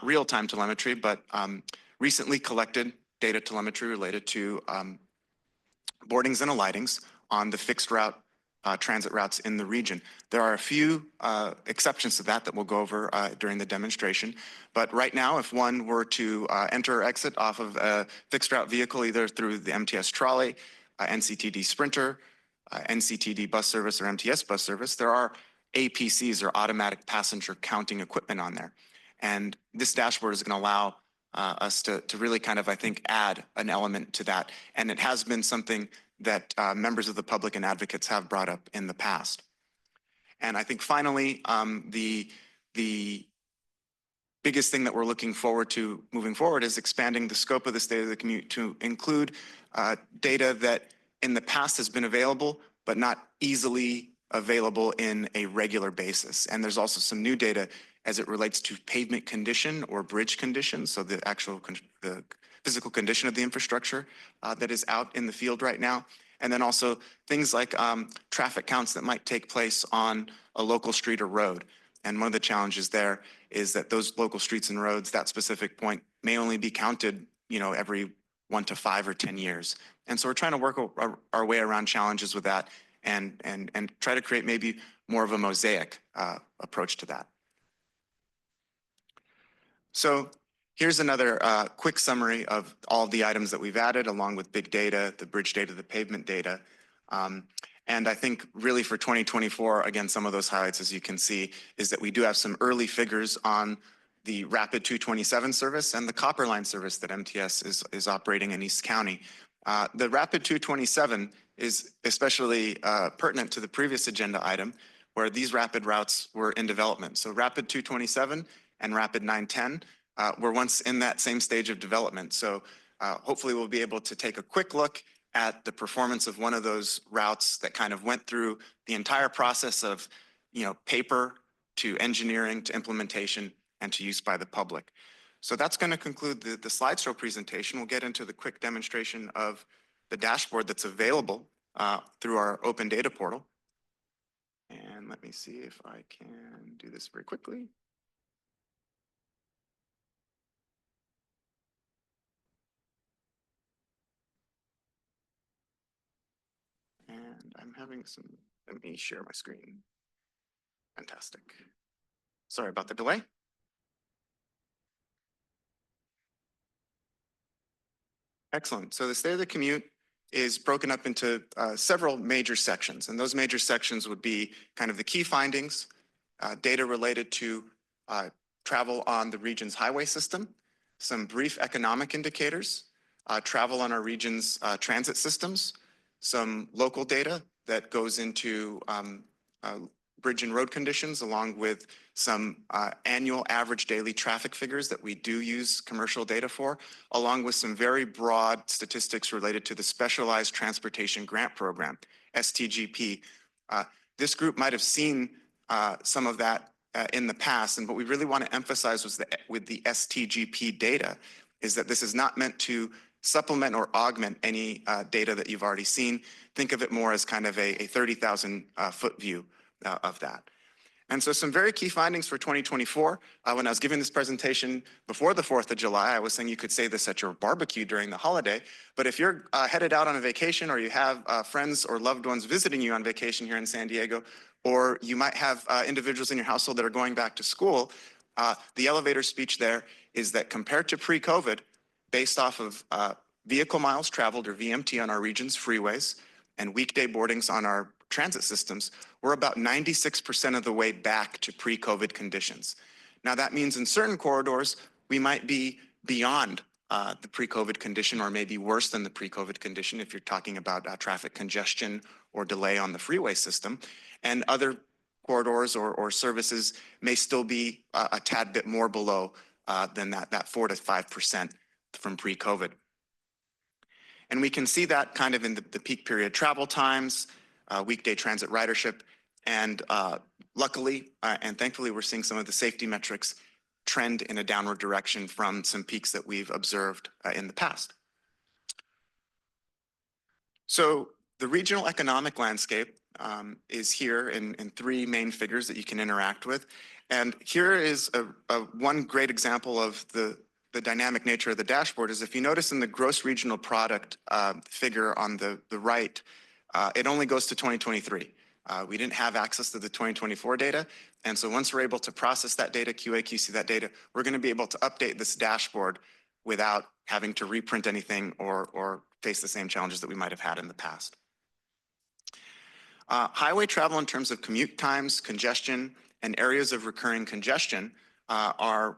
real-time telemetry, but recently collected data telemetry related to boardings and alightings on the fixed route transit routes in the region. There are a few exceptions to that we'll go over during the demonstration. But right now, if one were to enter or exit off of a fixed route vehicle, either through the MTS trolley, NCTD Sprinter, NCTD bus service, or MTS bus service, there are APCs, or automatic passenger counting equipment on there. And this dashboard is going to allow us to really kind of, I think, add an element to that. And it has been something that members of the public and advocates have brought up in the past. And I think finally, the biggest thing that we're looking forward to moving forward is expanding the scope of the State of the Commute to include data that in the past has been available, but not easily available in a regular basis. And there's also some new data as it relates to pavement condition or bridge condition, so the actual the physical condition of the infrastructure that is out in the field right now. And then also things like traffic counts that might take place on a local street or road. And one of the challenges there is that those local streets and roads, that specific point, may only be counted, every 1 to 5 or 10 years. And so we're trying to work our way around challenges with that and try to create maybe more of a mosaic approach to that. So here's another quick summary of all the items that we've added, along with big data, the bridge data, the pavement data. And I think really for 2024, again, some of those highlights, as you can see, is that we do have some early figures on the Rapid 227 service and the Copper Line service that MTS is operating in East County. The Rapid 227 is especially pertinent to the previous agenda item, where these rapid routes were in development. So Rapid 227 and Rapid 910 were once in that same stage of development. So hopefully we'll be able to take a quick look at the performance of one of those routes that kind of went through the entire process of, paper to engineering to implementation and to use by the public. So that's going to conclude the slideshow presentation. We'll get into the quick demonstration of the dashboard that's available through our open data portal. And let me see if I can do this very quickly. And I'm having some, let me share my screen. Fantastic. Sorry about the delay. Excellent. So the State of the Commute is broken up into several major sections. And those major sections would be kind of the key findings, data related to travel on the region's highway system, some brief economic indicators, travel on our region's transit systems, some local data that goes into bridge and road conditions, along with some annual average daily traffic figures that we do use commercial data for, along with some very broad statistics related to the Specialized Transportation Grant Program, STGP. This group might have seen some of that in the past, and what we really want to emphasize was that with the STGP data is that this is not meant to supplement or augment any data that you've already seen. Think of it more as kind of a 30,000 foot view of that. And so some very key findings for 2024. When I was giving this presentation before the 4th of July, I was saying you could say this at your barbecue during the holiday. But if you're headed out on a vacation, or you have friends or loved ones visiting you on vacation here in San Diego, or you might have individuals in your household that are going back to school, the elevator speech there is that compared to pre-COVID, based off of vehicle miles traveled, or VMT, on our region's freeways and weekday boardings on our transit systems, we're about 96% of the way back to pre-COVID conditions. Now that means in certain corridors, we might be beyond the pre-COVID condition, or maybe worse than the pre-COVID condition if you're talking about traffic congestion or delay on the freeway system. And other corridors or services may still be a tad bit more below than that 4 to 5% from pre-COVID. And we can see that kind of in the peak period travel times, weekday transit ridership, and luckily and thankfully, we're seeing some of the safety metrics trend in a downward direction from some peaks that we've observed in the past. So the regional economic landscape is here in 3 main figures that you can interact with. And here is one great example of the dynamic nature of the dashboard. Is if you notice in the gross regional product figure on the right, it only goes to 2023. We didn't have access to the 2024 data. And so once we're able to process that data, QA/QC that data, we're going to be able to update this dashboard without having to reprint anything or face the same challenges that we might have had in the past. Highway travel in terms of commute times, congestion, and areas of recurring congestion are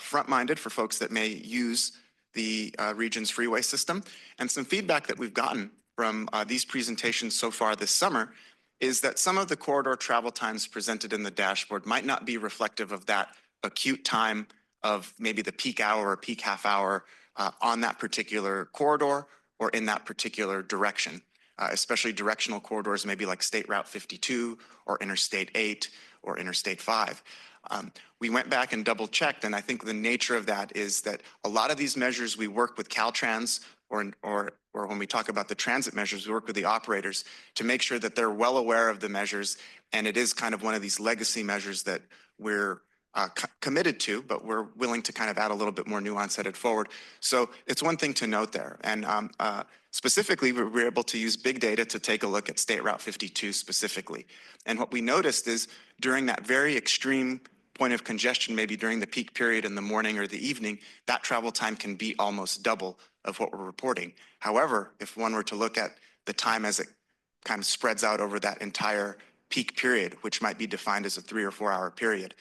front-minded for folks that may use the region's freeway system. And some feedback that we've gotten from these presentations so far this summer is that some of the corridor travel times presented in the dashboard might not be reflective of that acute time of maybe the peak hour or peak half hour on that particular corridor or in that particular direction, especially directional corridors, maybe like State Route 52 or Interstate 8 or Interstate 5. We went back and double checked, and I think the nature of that is that a lot of these measures we work with Caltrans or when we talk about the transit measures, we work with the operators to make sure that they're well aware of the measures. And it is kind of one of these legacy measures that we're committed to, but we're willing to kind of add a little bit more nuance headed forward. So it's one thing to note there. And specifically, we were able to use big data to take a look at State Route 52 specifically. And what we noticed is during that very extreme point of congestion, maybe during the peak period in the morning or the evening, that travel time can be almost double of what we're reporting. However, if one were to look at the time as it kind of spreads out over that entire peak period, which might be defined as a 3 or 4 hour period,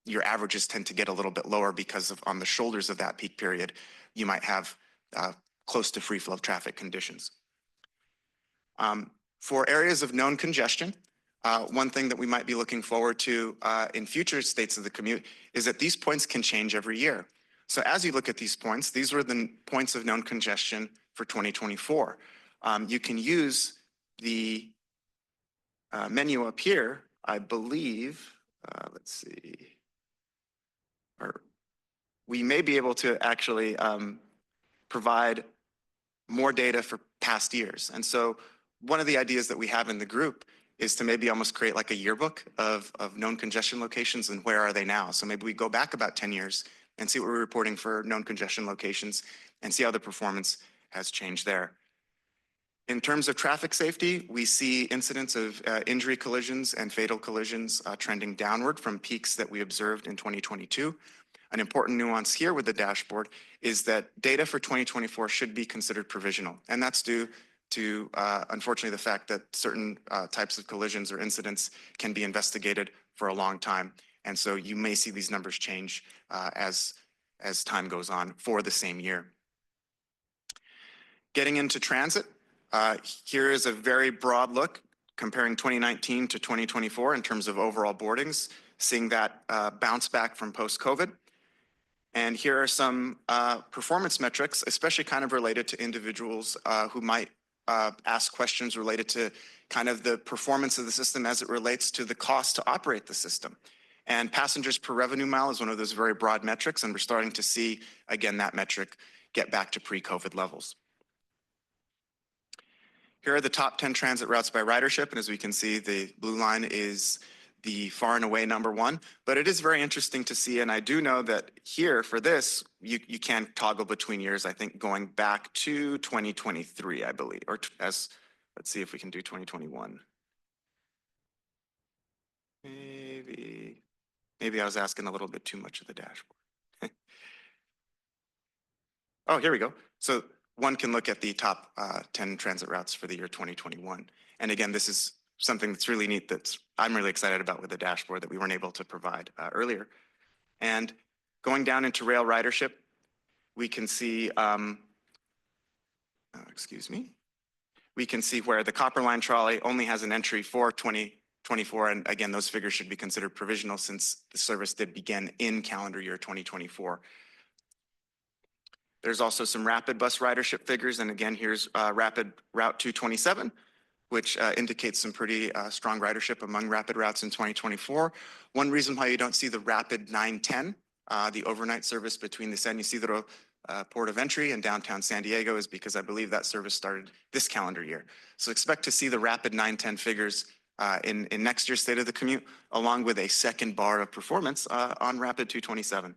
your averages tend to get a little bit lower because of on the shoulders of that peak period, you might have close to free flow of traffic conditions. For areas of known congestion, one thing that we might be looking forward to in future states of the commute is that these points can change every year. So as you look at these points, these were the points of known congestion for 2024. You can use the menu up here, I believe, let's see, or we may be able to actually provide more data for past years. And so one of the ideas that we have in the group is to maybe almost create like a yearbook of known congestion locations and where are they now. So maybe we go back about 10 years and see what we're reporting for known congestion locations and see how the performance has changed there. In terms of traffic safety, we see incidents of injury collisions and fatal collisions trending downward from peaks that we observed in 2022. An important nuance here with the dashboard is that data for 2024 should be considered provisional, and that's due to, unfortunately, the fact that certain types of collisions or incidents can be investigated for a long time. And so you may see these numbers change as time goes on for the same year. Getting into transit, here is a very broad look comparing 2019 to 2024 in terms of overall boardings, seeing that bounce back from post-COVID. And here are some performance metrics, especially kind of related to individuals who might ask questions related to kind of the performance of the system as it relates to the cost to operate the system. And passengers per revenue mile is one of those very broad metrics, and we're starting to see, again, that metric get back to pre-COVID levels. Here are the top 10 transit routes by ridership, and as we can see, the blue line is the far and away #1, but it is very interesting to see, and I do know that here for this, you can toggle between years, I think going back to 2023, I believe, or let's see if we can do 2021. Maybe I was asking a little bit too much of the dashboard. Oh, here we go. So one can look at the top 10 transit routes for the year 2021. And again, this is something that's really neat that I'm really excited about with the dashboard that we weren't able to provide earlier. And going down into rail ridership, we can see, we can see where the Copper Line trolley only has an entry for 2024. And again, those figures should be considered provisional since the service did begin in calendar year 2024. There's also some rapid bus ridership figures. And again, here's rapid route 227. Which indicates some pretty strong ridership among rapid routes in 2024. One reason why you don't see the rapid 910, the overnight service between the San Ysidro port of entry and downtown San Diego is because I believe that service started this calendar year. So expect to see the rapid 910 figures in next year's State of the Commute, along with a second bar of performance on rapid 227.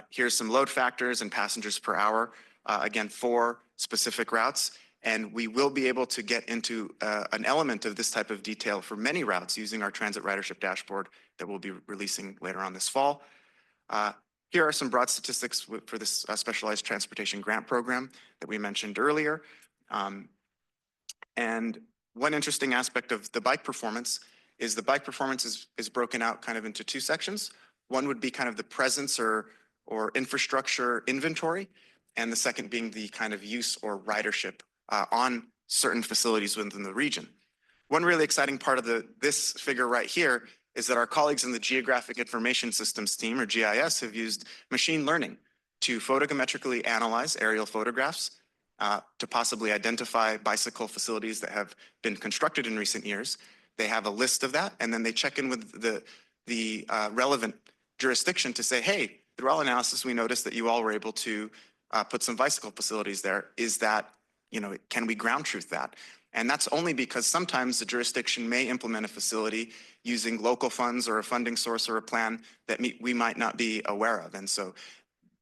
Here's some load factors and passengers per hour, again, for specific routes. And we will be able to get into an element of this type of detail for many routes using our transit ridership dashboard that we'll be releasing later on this fall. Here are some broad statistics for this specialized transportation grant program that we mentioned earlier. And one interesting aspect of the bike performance is the bike performance is broken out kind of into two sections. One would be kind of the presence or infrastructure inventory, and the second being the kind of use or ridership on certain facilities within the region. One really exciting part of this figure right here is that our colleagues in the Geographic Information Systems team, or GIS, have used machine learning to photogrammetrically analyze aerial photographs to possibly identify bicycle facilities that have been constructed in recent years. They have a list of that, and then they check in with the the relevant jurisdiction to say, hey, through our analysis, we noticed that you all were able to put some bicycle facilities there. Is that, can we ground truth that? And that's only because sometimes the jurisdiction may implement a facility using local funds or a funding source or a plan that we might not be aware of. And so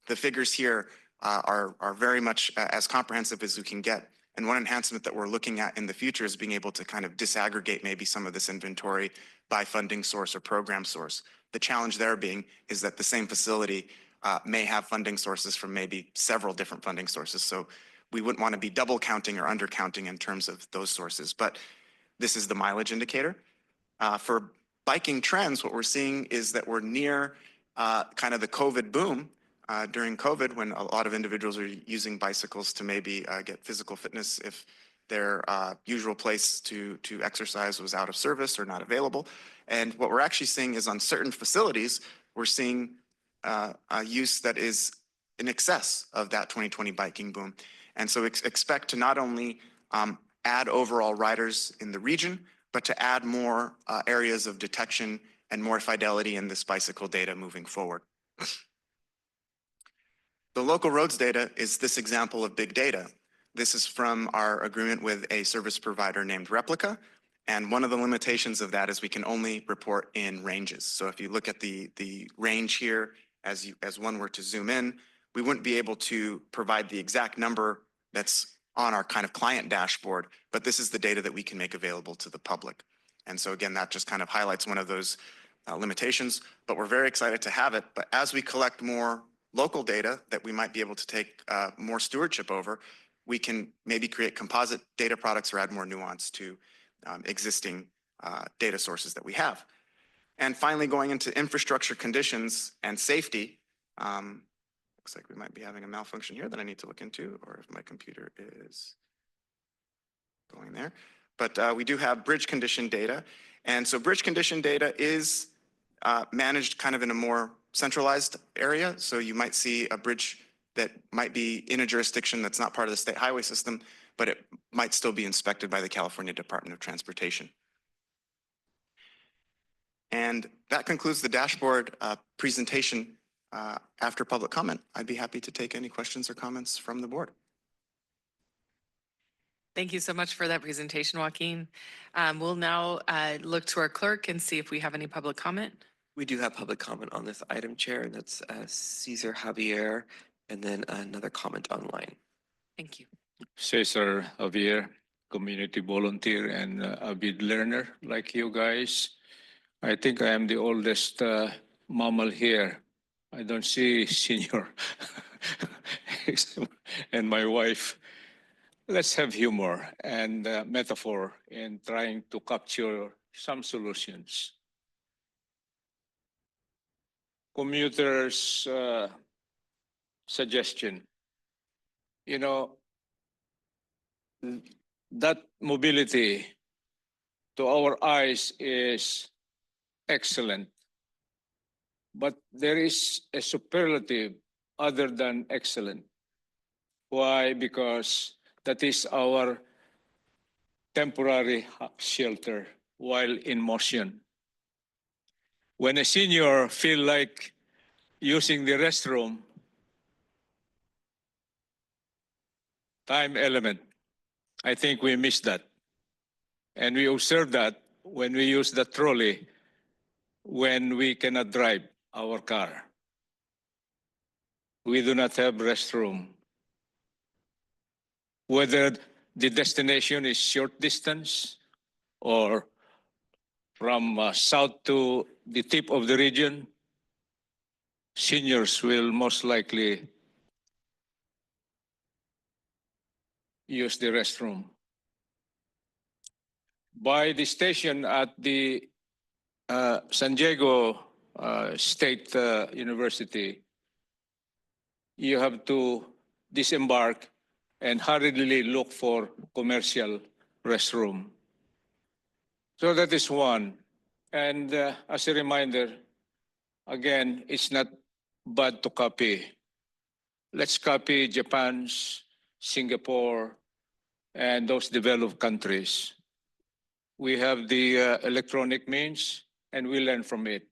the figures here are very much as comprehensive as we can get. And one enhancement that we're looking at in the future is being able to kind of disaggregate maybe some of this inventory by funding source or program source. The challenge there being is that the same facility may have funding sources from maybe several different funding sources. So we wouldn't want to be double counting or undercounting in terms of those sources. But this is the mileage indicator. For biking trends, what we're seeing is that we're near kind of the COVID boom. During COVID, when a lot of individuals are using bicycles to maybe get physical fitness if their usual place to exercise was out of service or not available. And what we're actually seeing is on certain facilities, we're seeing a use that is in excess of that 2020 biking boom. And so expect to not only add overall riders in the region, but to add more areas of detection and more fidelity in this bicycle data moving forward. The local roads data is this example of big data. This is from our agreement with a service provider named Replica. And one of the limitations of that is we can only report in ranges. So if you look at the range here, as one were to zoom in, we wouldn't be able to provide the exact number that's on our kind of client dashboard, but this is the data that we can make available to the public. And so again, that just kind of highlights one of those limitations, but we're very excited to have it. But as we collect more local data that we might be able to take more stewardship over, we can maybe create composite data products or add more nuance to existing data sources that we have. And finally, going into infrastructure conditions and safety, looks like we might be having a malfunction here that I need to look into, or if my computer is going there. But we do have bridge condition data. And so bridge condition data is managed kind of in a more centralized area. So you might see a bridge that might be in a jurisdiction that's not part of the state highway system, but it might still be inspected by the California Department of Transportation. And that concludes the dashboard presentation. After public comment, I'd be happy to take any questions or comments from the board. Thank you so much for that presentation, Joaquin. We'll now look to our clerk and see if we have any public comment. We do have public comment on this item, Chair, and that's Cesar Javier, and then another comment online. Thank you. Cesar Javier, community volunteer and avid learner like you guys. I think I am the oldest mammal here. I don't see senior. And my wife. Let's have humor and metaphor in trying to capture some solutions. Commuters' suggestion. That mobility to our eyes is excellent, but there is a superlative other than excellent. Why? Because that is our temporary shelter while in motion. When a senior feel like using the restroom, time element, I think we miss that. And we observe that when we use the trolley when we cannot drive our car. We do not have restroom. Whether the destination is short distance or from south to the tip of the region, seniors will most likely use the restroom. By the station at the San Diego State University, you have to disembark and hurriedly look for commercial restroom. So that is one. And as a reminder, again, it's not bad to copy. Let's copy Japan's, Singapore, and those developed countries. We have the electronic means, and we learn from it.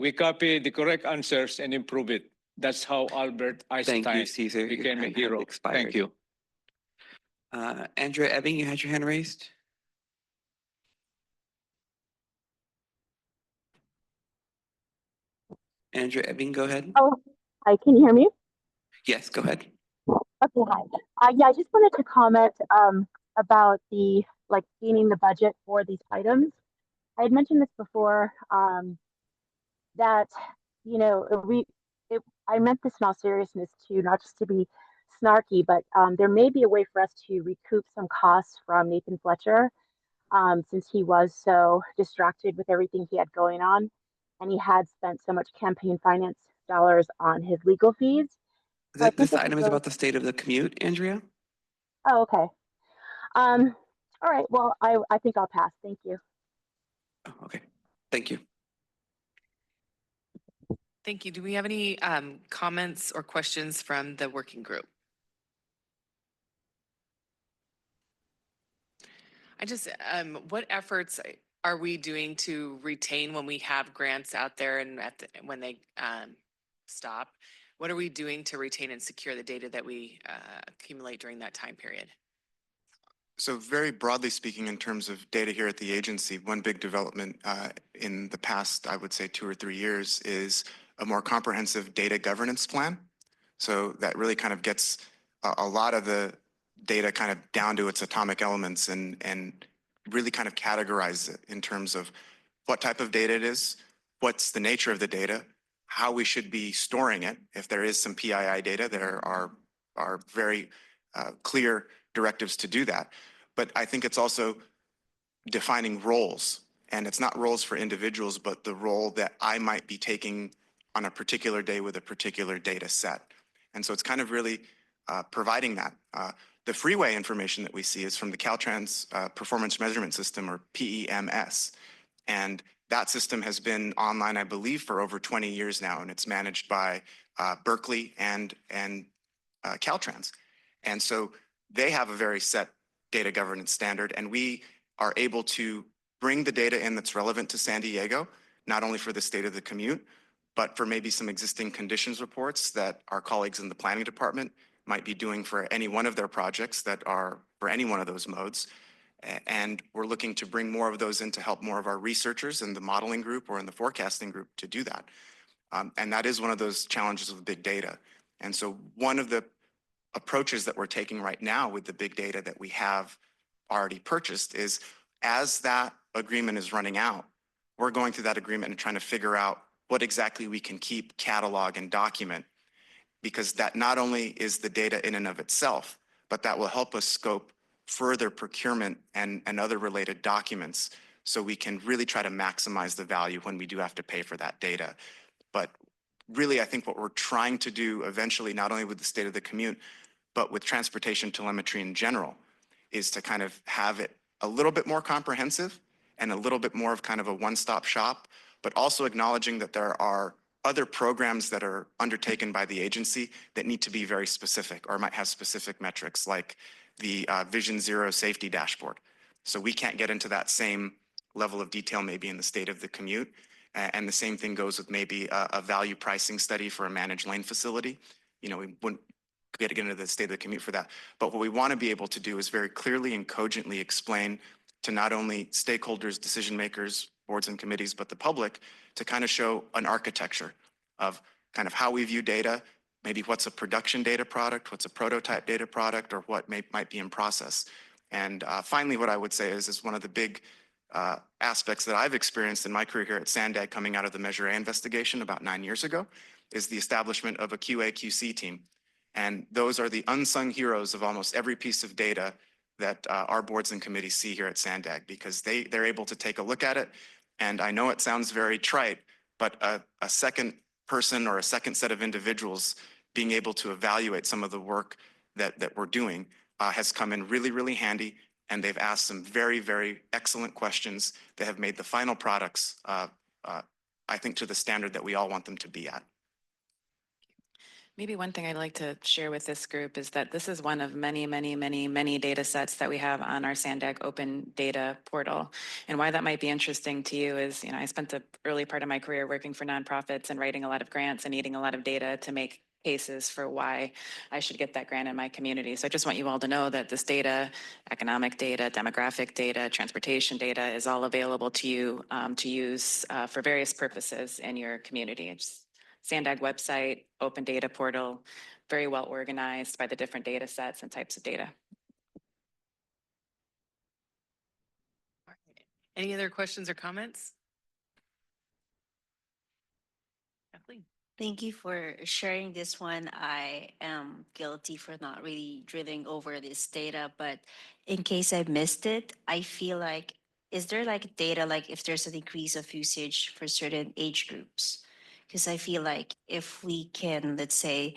we copy the correct answers and improve it. That's how Albert Thank Einstein you, Caesar. Your became a time has hero. expired. Thank you. Andrea Ebbing, you had your hand raised. Andrea Ebbing, go ahead. Oh, hi, can you hear me? Yes, go ahead. Okay, hi. Yeah, I just wanted to comment about the gaining the budget for these items. I had mentioned this before, that I meant this in all seriousness too, not just to be snarky, but there may be a way for us to recoup some costs from Nathan Fletcher, since he was so distracted with everything he had going on, and he had spent so much campaign finance dollars on his legal fees. So I think This this item is really- about the state of the commute, Andrea. Oh, okay. All right. Well, I think I'll pass. Thank you. Oh, okay, thank you. Thank you. Do we have any comments or questions from the working group? What efforts are we doing to retain when we have grants out there and when they stop? What are we doing to retain and secure the data that we accumulate during that time period? So very broadly speaking, in terms of data here at the agency, one big development in the past, I would say 2 or 3 years, is a more comprehensive data governance plan. So that really kind of gets a lot of the data kind of down to its atomic elements and really kind of categorize it in terms of what type of data it is, what's the nature of the data, how we should be storing it. If there is some PII data, there are very clear directives to do that. But I think it's also defining roles, and it's not roles for individuals, but the role that I might be taking on a particular day with a particular data set. And so it's kind of really providing that. The freeway information that we see is from the Caltrans Performance Measurement System, or PEMS. And that system has been online, I believe, for over 20 years now, and it's managed by Berkeley and Caltrans. And so they have a very set data governance standard, and we are able to bring the data in that's relevant to San Diego, not only for the state of the commute, but for maybe some existing conditions reports that our colleagues in the planning department might be doing for any one of their projects that are for any one of those modes. And we're looking to bring more of those in to help more of our researchers in the modeling group or in the forecasting group to do that. And that is one of those challenges with big data. And so one of the approaches that we're taking right now with the big data that we have already purchased is, as that agreement is running out, we're going through that agreement and trying to figure out what exactly we can keep, catalog, and document, because that not only is the data in and of itself, but that will help us scope further procurement and other related documents, so we can really try to maximize the value when we do have to pay for that data. But really, I think what we're trying to do eventually, not only with the state of the commute, but with transportation telemetry in general, is to kind of have it a little bit more comprehensive and a little bit more of kind of a one-stop shop, but also acknowledging that there are other programs that are undertaken by the agency that need to be very specific or might have specific metrics, like the Vision Zero safety dashboard. So we can't get into that same level of detail maybe in the state of the commute. And the same thing goes with maybe a value pricing study for a managed lane facility. You know, we wouldn't get into the state of the commute for that. But what we want to be able to do is very clearly and cogently explain to not only stakeholders, decision makers, boards and committees, but the public, to kind of show an architecture of kind of how we view data, maybe what's a production data product, what's a prototype data product, or what might be in process. And finally, what I would say is one of the big aspects that I've experienced in my career here at SANDAG, coming out of the Measure A investigation about 9 years ago, is the establishment of a QA/QC team. And those are the unsung heroes of almost every piece of data that our boards and committees see here at SANDAG, because they're able to take a look at it. And I know it sounds very trite, but a second person or a second set of individuals being able to evaluate some of the work that we're doing has come in really, really handy. And they've asked some very, very excellent questions that have made the final products, I think, to the standard that we all want them to be at. Maybe one thing I'd like to share with this group is that this is one of many, many, many, many data sets that we have on our SANDAG open data portal. And why that might be interesting to you is, I spent the early part of my career working for nonprofits and writing a lot of grants and needing a lot of data to make cases for why I should get that grant in my community. So I just want you all to know that this data, economic data, demographic data, transportation data is all available to you to use for various purposes in your community. It's SANDAG website, open data portal, very well organized by the different data sets and types of data. Any other questions or comments? Kathleen. Thank you for sharing this one. I am guilty for not really drilling over this data, but in case I missed it, I feel like, is there like data, like if there's an increase of usage for certain age groups? Because I feel like if we can, let's say,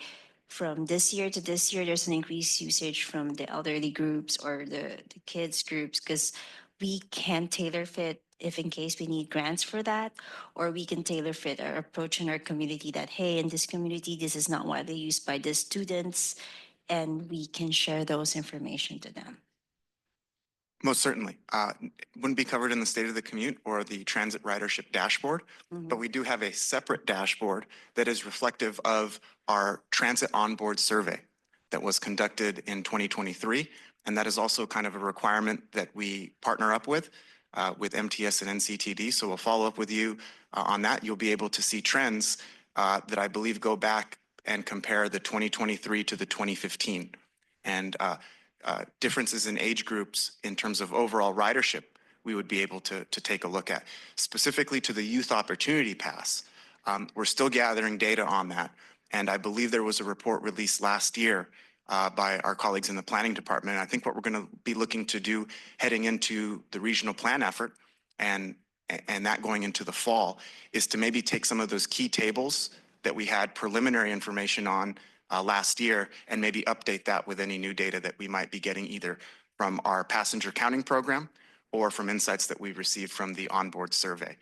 from this year to this year, there's an increased usage from the elderly groups or the kids groups, because we can tailor fit if in case we need grants for that, or we can tailor fit our approach in our community that, hey, in this community, this is not widely used by the students, and we can share those information to them. Most certainly. Wouldn't be covered in the State of the Commute or the Transit Ridership Dashboard, but we do have a separate dashboard that is reflective of our Transit Onboard Survey that was conducted in 2023. And that is also kind of a requirement that we partner up with MTS and NCTD. So we'll follow up with you on that. You'll be able to see trends that I believe go back and compare the 2023 to the 2015. And differences in age groups in terms of overall ridership, we would be able to take a look at. Specifically to the Youth Opportunity Pass, we're still gathering data on that. And I believe there was a report released last year by our colleagues in the planning department. And I think what we're going to be looking to do heading into the regional plan effort and that going into the fall is to maybe take some of those key tables that we had preliminary information on last year and maybe update that with any new data that we might be getting either from our passenger counting program or from insights that we've received from the onboard survey.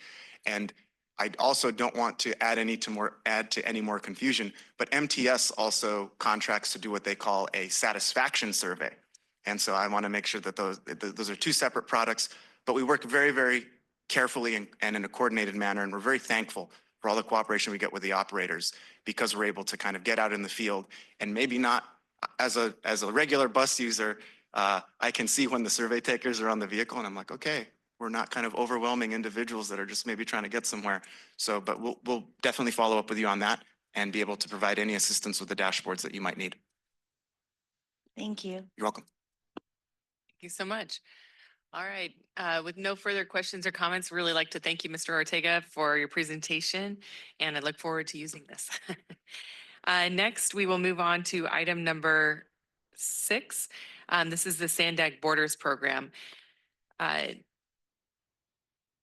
And I also don't want to add to any more confusion, but MTS also contracts to do what they call a satisfaction survey. And so I want to make sure that those are two separate products, but we work very, very carefully and in a coordinated manner, and we're very thankful for all the cooperation we get with the operators because we're able to kind of get out in the field and maybe not as a regular bus user, I can see when the survey takers are on the vehicle and I'm like, okay, we're not kind of overwhelming individuals that are just maybe trying to get somewhere. So, but we'll definitely follow up with you on that and be able to provide any assistance with the dashboards that you might need. Thank you. You're welcome. Thank you so much. All right, with no further questions or comments, really like to thank you, Mr. Ortega, for your presentation, and I look forward to using this. Next, we will move on to item number 6. This is the SANDAG Borders Program.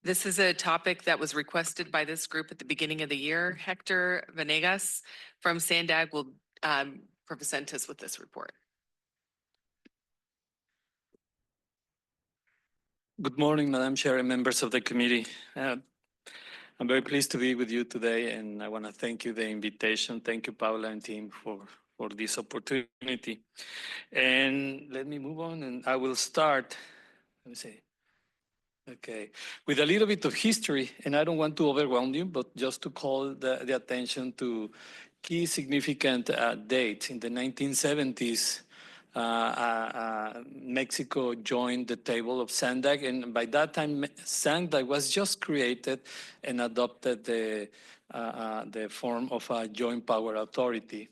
This is a topic that was requested by this group at the beginning of the year. Hector Venegas from SANDAG will present us with this report. Good morning, Madam Chair and members of the committee. I'm very pleased to be with you today, and I want to thank you for the invitation. Thank you, Paula and team, for this opportunity. And let me move on, and I will start, let me see. Okay, with a little bit of history, and I don't want to overwhelm you, but just to call the attention to key significant dates. In the 1970s, Mexico joined the table of SANDAG, and by that time, SANDAG was just created and adopted the form of a joint power authority.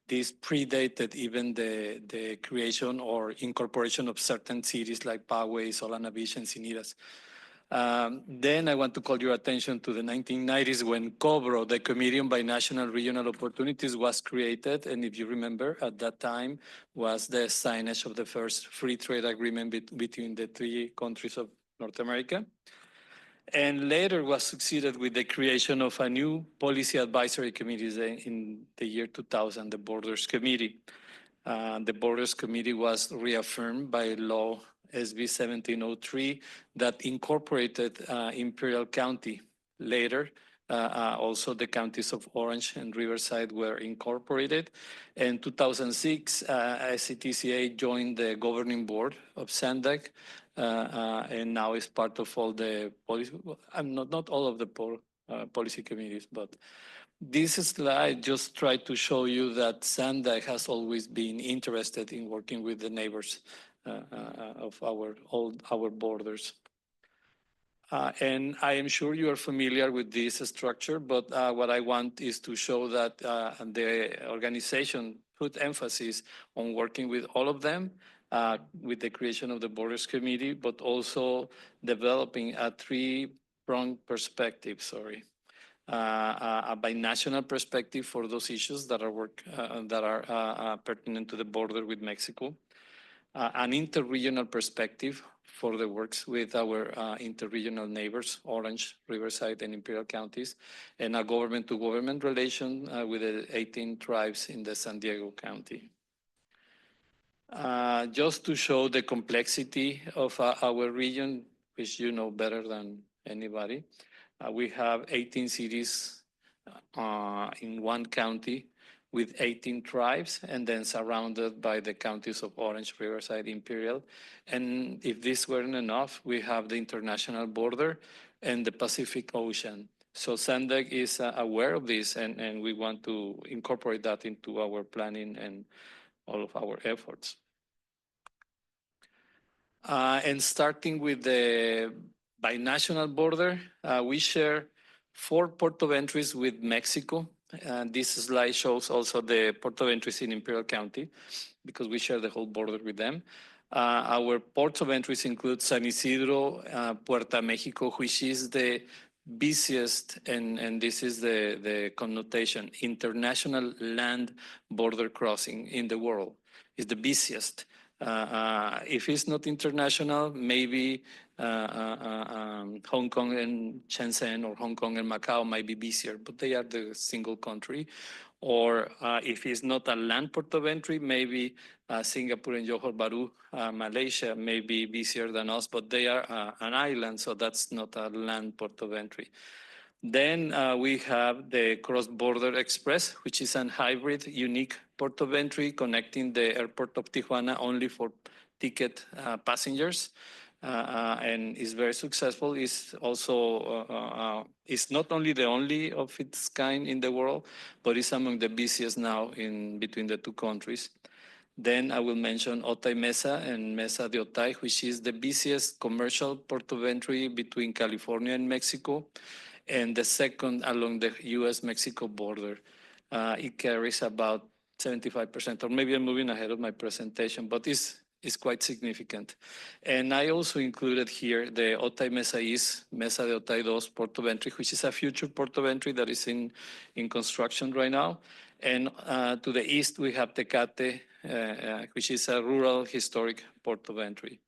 This predated even the creation or incorporation of certain cities like Poway, Solana Beach, and Cinitas. Then I want to call your attention to the 1990s when COBRO, the Committee on Binational Regional Opportunities, was created. And if you remember, at that time was the signage of the first free trade agreement between the 3 countries of North America. And later was succeeded with the creation of a new policy advisory committee in the year 2000, the Borders Committee. The Borders Committee was reaffirmed by law SB 1703 that incorporated Imperial County. Later, Also, the counties of Orange and Riverside were incorporated. In 2006, SCTCA joined the governing board of SANDAG, and now is part of all the policy. Not all of the policy committees, but this slide just tried to show you that SANDAG has always been interested in working with the neighbors of our borders. And I am sure you are familiar with this structure, but what I want is to show that the organization put emphasis on working with all of them, with the creation of the Borders Committee, but also developing a three-pronged perspective, a binational perspective for those issues that are pertinent to the border with Mexico, an interregional perspective for the works with our interregional neighbors, Orange, Riverside, and Imperial counties, and a government-to-government relation with the 18 tribes in the San Diego County. Just to show the complexity of our region, which you know better than anybody, we have 18 cities in one county with 18 tribes, and then surrounded by the counties of Orange, Riverside, Imperial. And if this weren't enough, we have the international border and the Pacific Ocean. So SANDAG is aware of this, and we want to incorporate that into our planning and all of our efforts. And starting with the binational border, we share 4 port of entries with Mexico. This slide shows also the port of entries in Imperial County, because we share the whole border with them. Our ports of entries include San Isidro, Puerto Mexico, which is the busiest, and this is the connotation, international land border crossing in the world. It's the busiest. If it's not international, maybe Hong Kong and Shenzhen or Hong Kong and Macau might be busier, but they are the single country. Or if it's not a land port of entry, maybe Singapore and Johor Bahru, Malaysia may be busier than us, but they are an island, so that's not a land port of entry. Then we have the cross-border express, which is a hybrid, unique port of entry connecting the airport of Tijuana only for ticket passengers, and is very successful. It's also it's not only the only of its kind in the world, but it's among the busiest now in between the two countries. Then I will mention Otay Mesa and Mesa de Otay, which is the busiest commercial port of entry between California and Mexico, and the second along the US-Mexico border. It carries about 75%, or maybe I'm moving ahead of my presentation, but it's quite significant. And I also included here the Otay Mesa East, Mesa de Otay Dos port of entry, which is a future port of entry that is in construction right now. And to the east, we have Tecate, which is a rural historic port of entry.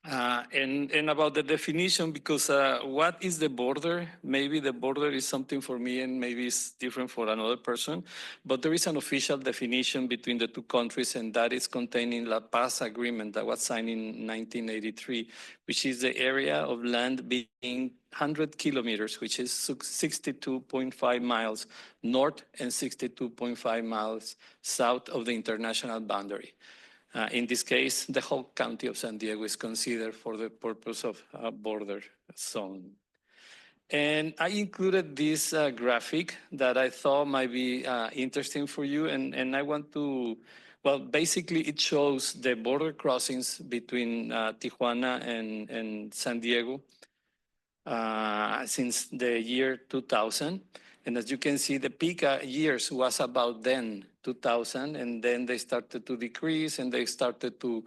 And about the definition, because what is the border? Maybe the border is something for me and maybe it's different for another person, but there is an official definition between the two countries, and that is contained in La Paz Agreement that was signed in 1983, which is the area of land being 100 kilometers, which is 62.5 miles north and 62.5 miles south of the international boundary. In this case, the whole county of San Diego is considered for the purpose of a border zone. And I included this graphic that I thought might be interesting for you. And I want to, well, basically it shows the border crossings between Tijuana and San Diego since the year 2000. And as you can see, the peak years was about then, 2000, and then they started to decrease and they started to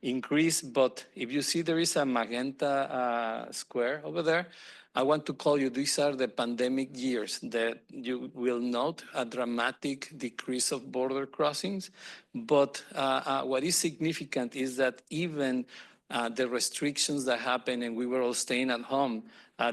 increase. But if you see there is a magenta square over there, I want to call you, these are the pandemic years that you will note a dramatic decrease of border crossings. But what is significant is that even the restrictions that happened and we were all staying at home,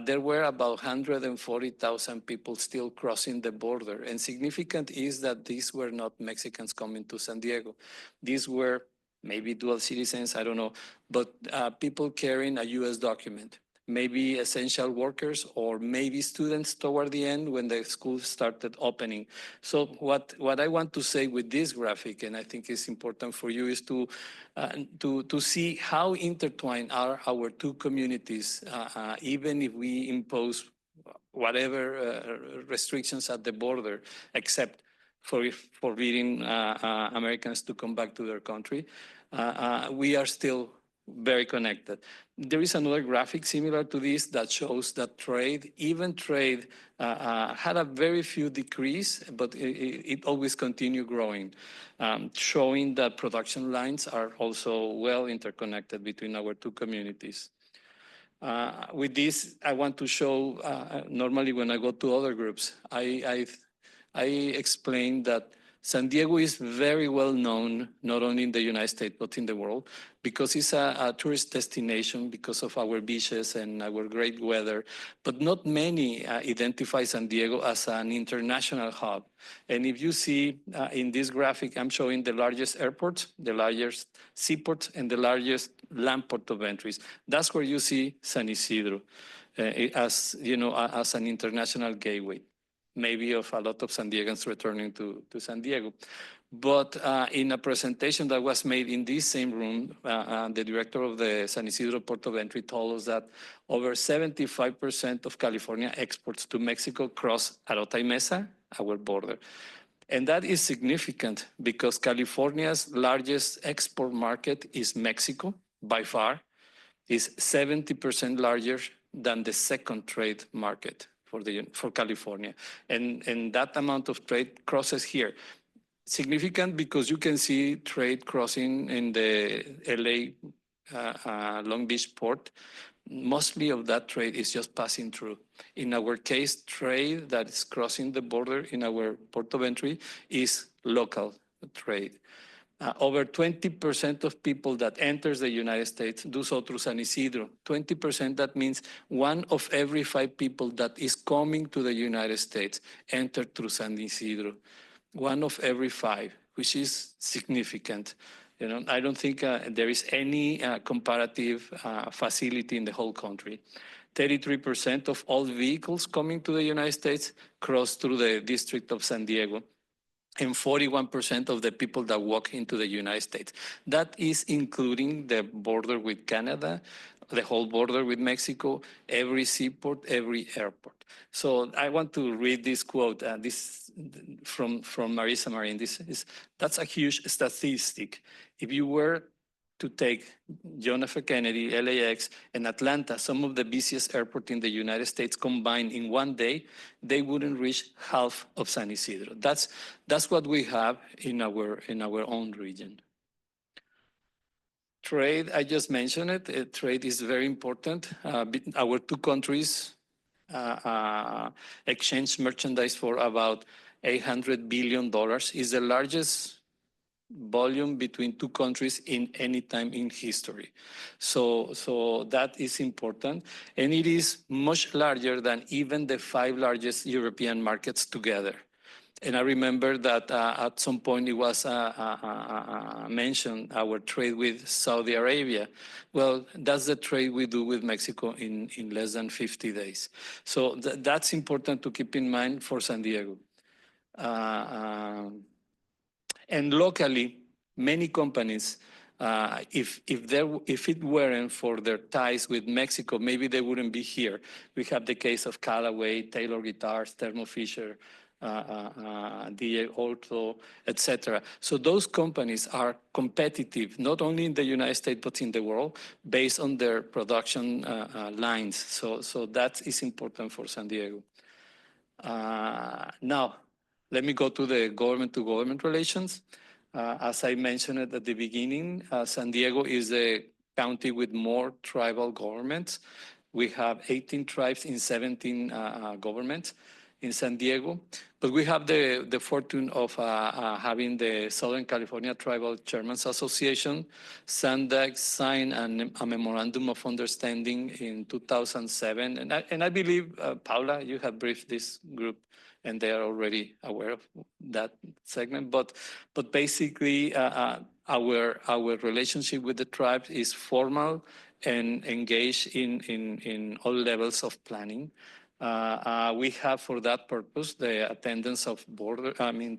there were about 140,000 people still crossing the border. And significant is that these were not Mexicans coming to San Diego. These were maybe dual citizens, I don't know, but people carrying a US document. maybe essential workers, or maybe students toward the end when the school started opening. So what I want to say with this graphic, and I think it's important for you, is to see how intertwined are our two communities, even if we impose whatever restrictions at the border, except for forbidding Americans to come back to their country. We are still very connected. There is another graphic similar to this that shows that even trade had a very few decrease, but it always continued growing, showing that production lines are also well interconnected between our two communities. With this, I want to show, normally when I go to other groups, I explain that San Diego is very well known, not only in the United States, but in the world, because it's a tourist destination because of our beaches and our great weather. But not many identify San Diego as an international hub. And if you see in this graphic, I'm showing the largest airports, the largest seaports, and the largest land port of entries. That's where you see San Isidro as, as an international gateway, maybe of a lot of San Diegans returning to San Diego. But in a presentation that was made in this same room, the director of the San Isidro Port of Entry told us that over 75% of California exports to Mexico cross Arota y Mesa, our border. And that is significant because California's largest export market is Mexico, by far, is 70% larger than the second trade market for California. And that amount of trade crosses here. Significant because you can see trade crossing in the LA Long Beach port. Mostly of that trade is just passing through. In our case, trade that is crossing the border in our port of entry is local trade. Over 20% of people that enters the United States do so through San Isidro. 20%, that means 1 of every 5 people that is coming to the United States enter through San Isidro. 1 of every 5, which is significant. I don't think there is any comparative facility in the whole country. 33% of all vehicles coming to the United States cross through the District of San Diego, and 41% of the people that walk into the United States. That is including the border with Canada, the whole border with Mexico, every seaport, every airport. So I want to read this quote, this from Marisa Marin. That's a huge statistic. If you were to take John F. Kennedy, LAX, and Atlanta, some of the busiest airports in the United States combined in one day, they wouldn't reach half of San Isidro. That's what we have in our own region. Trade, I just mentioned it. Trade is very important. Our two countries exchange merchandise for about $800 billion. Is the largest volume between two countries in any time in history. So that is important. And it is much larger than even the 5 largest European markets together. And I remember that at some point it was mentioned, our trade with Saudi Arabia. Well, that's the trade we do with Mexico in less than 50 days. So that's important to keep in mind for San Diego. And locally, many companies, if it weren't for their ties with Mexico, maybe they wouldn't be here. We have the case of Callaway, Taylor Guitars, Thermo Fisher, DA Auto, etc. So those companies are competitive, not only in the United States, but in the world, based on their production lines. So that is important for San Diego. Now, let me go to the government-to-government relations. As I mentioned at the beginning, San Diego is the county with more tribal governments. We have 18 tribes in 17 governments in San Diego, but we have the fortune of having the Southern California Tribal Chairman's Association. SANDAG signed a memorandum of understanding in 2007, and I believe, Paula, you have briefed this group, and they are already aware of that segment. But basically, our relationship with the tribes is formal and engaged in all levels of planning. We have for that purpose the attendance of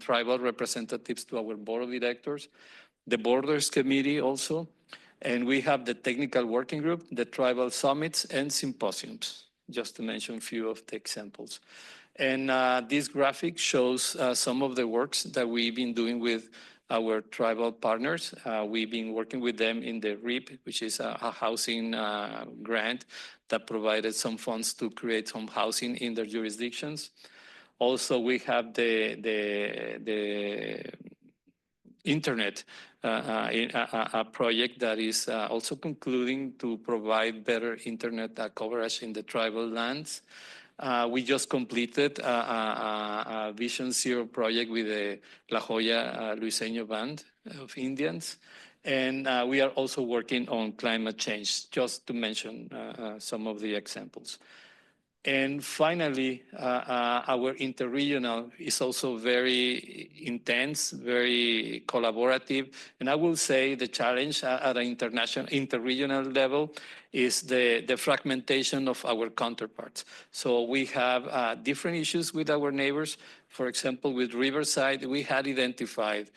tribal representatives to our board of directors, the borders committee also, and we have the technical working group, the tribal summits and symposiums, just to mention a few of the examples. And this graphic shows some of the works that we've been doing with our tribal partners. We've been working with them in the RIP, which is a housing grant that provided some funds to create some housing in their jurisdictions. Also, we have the internet, a project that is also concluding to provide better internet coverage in the tribal lands. We just completed a Vision Zero project with the La Jolla Luiseño Band of Indians. And we are also working on climate change, just to mention some of the examples. And finally, our interregional is also very intense, very collaborative. And I will say the challenge at an international, interregional level is the fragmentation of our counterparts. So we have different issues with our neighbors. For example, with Riverside, we had identified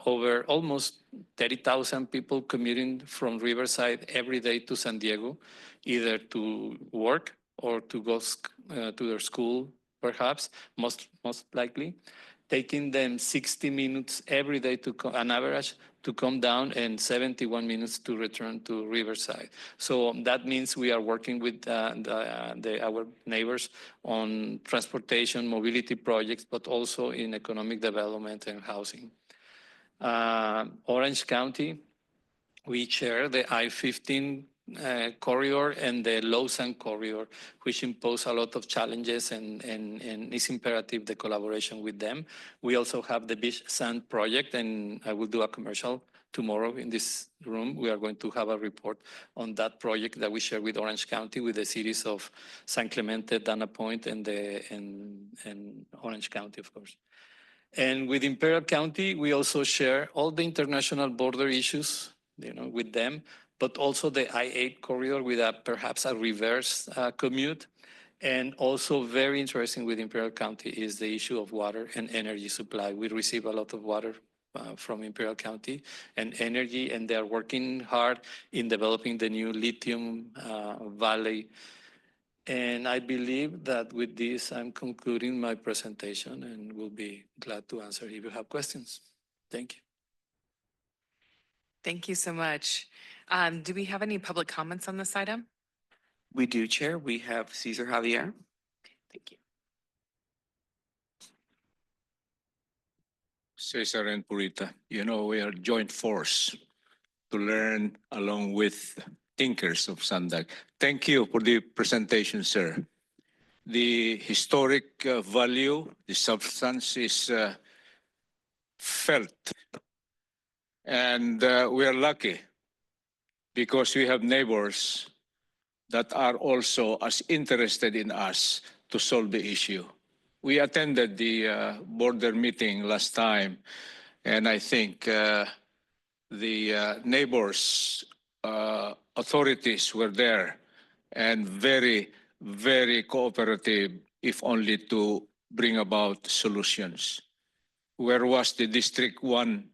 over almost 30,000 people commuting from Riverside every day to San Diego, either to work or to go to their school, perhaps, most likely, taking them 60 minutes every day to an average to come down and 71 minutes to return to Riverside. So that means we are working with our neighbors on transportation, mobility projects, but also in economic development and housing. Orange County, we share the I-15 corridor and the Lausanne corridor, which impose a lot of challenges and it's imperative the collaboration with them. We also have the Beach Sand project, and I will do a commercial tomorrow in this room. We are going to have a report on that project that we share with Orange County, with the cities of San Clemente, Dana Point, and Orange County, of course. And with Imperial County, we also share all the international border issues, with them, but also the I-8 corridor with perhaps a reverse commute. And also very interesting with Imperial County is the issue of water and energy supply. We receive a lot of water from Imperial County and energy, and they are working hard in developing the new lithium valley. And I believe that with this, I'm concluding my presentation and will be glad to answer if you have questions. Thank you. Thank you so much. Do we have any public comments on this item? We do, Chair. We have Cesar Javier. Thank you. Cesar and Purita, we are joint force to learn along with thinkers of SANDAG. Thank you for the presentation, sir. The historic value, the substance is felt. And we are lucky because we have neighbors that are also as interested in us to solve the issue. We attended the border meeting last time, and I think the neighbors, authorities were there and very, very cooperative, if only to bring about solutions. Where was the District 1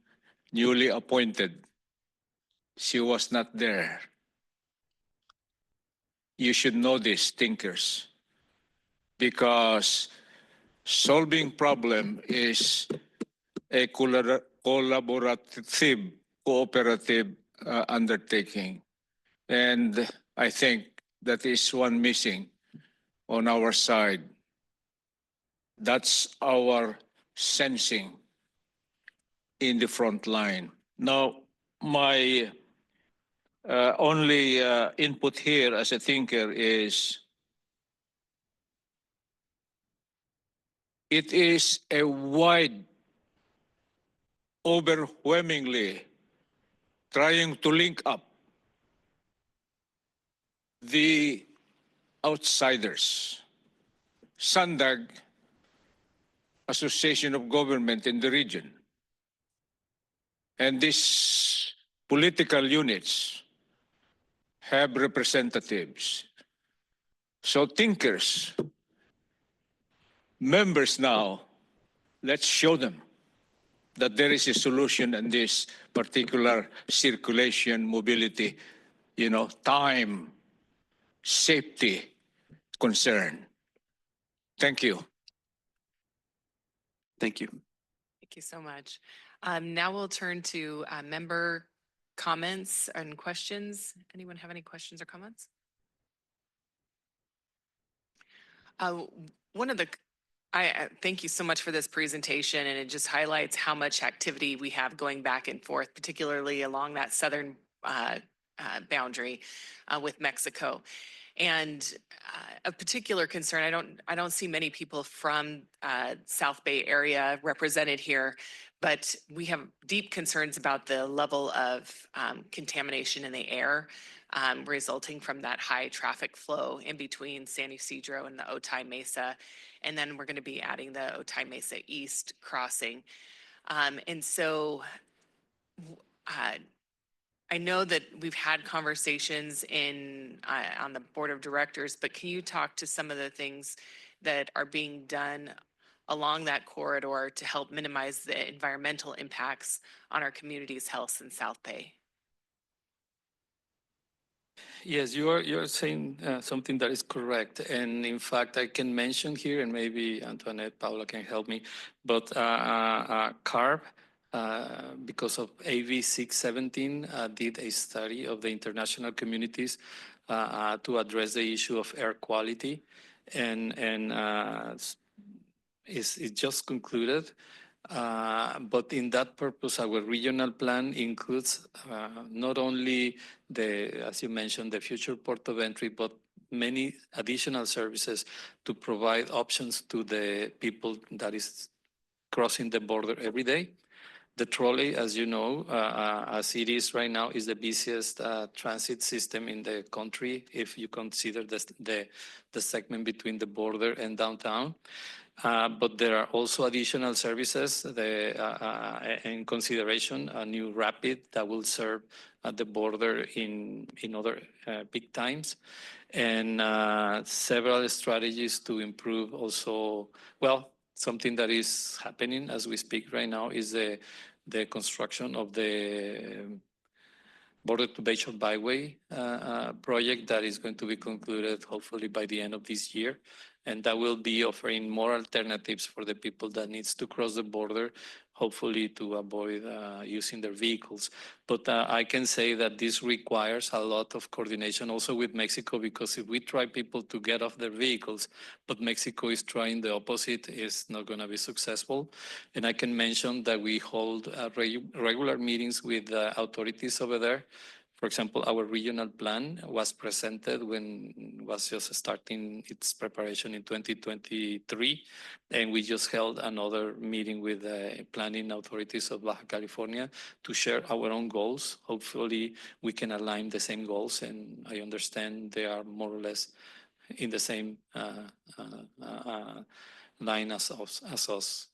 newly appointed? She was not there. You should know this, thinkers, because solving problem is a collaborative, cooperative undertaking. And I think that is one missing on our side. That's our sensing in the front line. Now, my only input here as a thinker is it is a wide, overwhelmingly trying to link up the outsiders. SANDAG, Association of Government in the region, And these political units have representatives. So thinkers, members now, let's show them that there is a solution in this particular circulation, mobility, time, safety concern. Thank you. Thank you. Thank you so much. Now we'll turn to member comments and questions. Anyone have any questions or comments? Thank you so much for this presentation, and it just highlights how much activity we have going back and forth, particularly along that southern boundary with Mexico. And a particular concern, I don't see many people from South Bay area represented here, but we have deep concerns about the level of contamination in the air resulting from that high traffic flow in between San Ysidro and the Otay Mesa. And then we're going to be adding the Otay Mesa East crossing. And so I know that we've had conversations on the board of directors, but can you talk to some of the things that are being done along that corridor to help minimize the environmental impacts on our community's health in South Bay? Yes, you're saying something that is correct. And in fact, I can mention here, and maybe Antoinette, Paula can help me, but CARB, because of AV 617, did a study of the international communities to address the issue of air quality. And it just concluded. But in that purpose, our regional plan includes not only as you mentioned, the future port of entry, but many additional services to provide options to the people that is crossing the border every day. The trolley, as you know, as it is right now, is the busiest transit system in the country if you consider the segment between the border and downtown. But there are also additional services in consideration, a new rapid that will serve at the border in other peak times, and several strategies to improve also, something that is happening as we speak right now is the construction of the Border to Bayshore Byway project that is going to be concluded hopefully by the end of this year. And that will be offering more alternatives for the people that needs to cross the border, hopefully to avoid using their vehicles. But I can say that this requires a lot of coordination also with Mexico, because if we try people to get off their vehicles, but Mexico is trying the opposite, it's not going to be successful. And I can mention that we hold regular meetings with authorities over there. For example, our regional plan was presented when it was just starting its preparation in 2023. And we just held another meeting with the planning authorities of Baja California to share our own goals. Hopefully, we can align the same goals. And I understand they are more or less in the same line as us.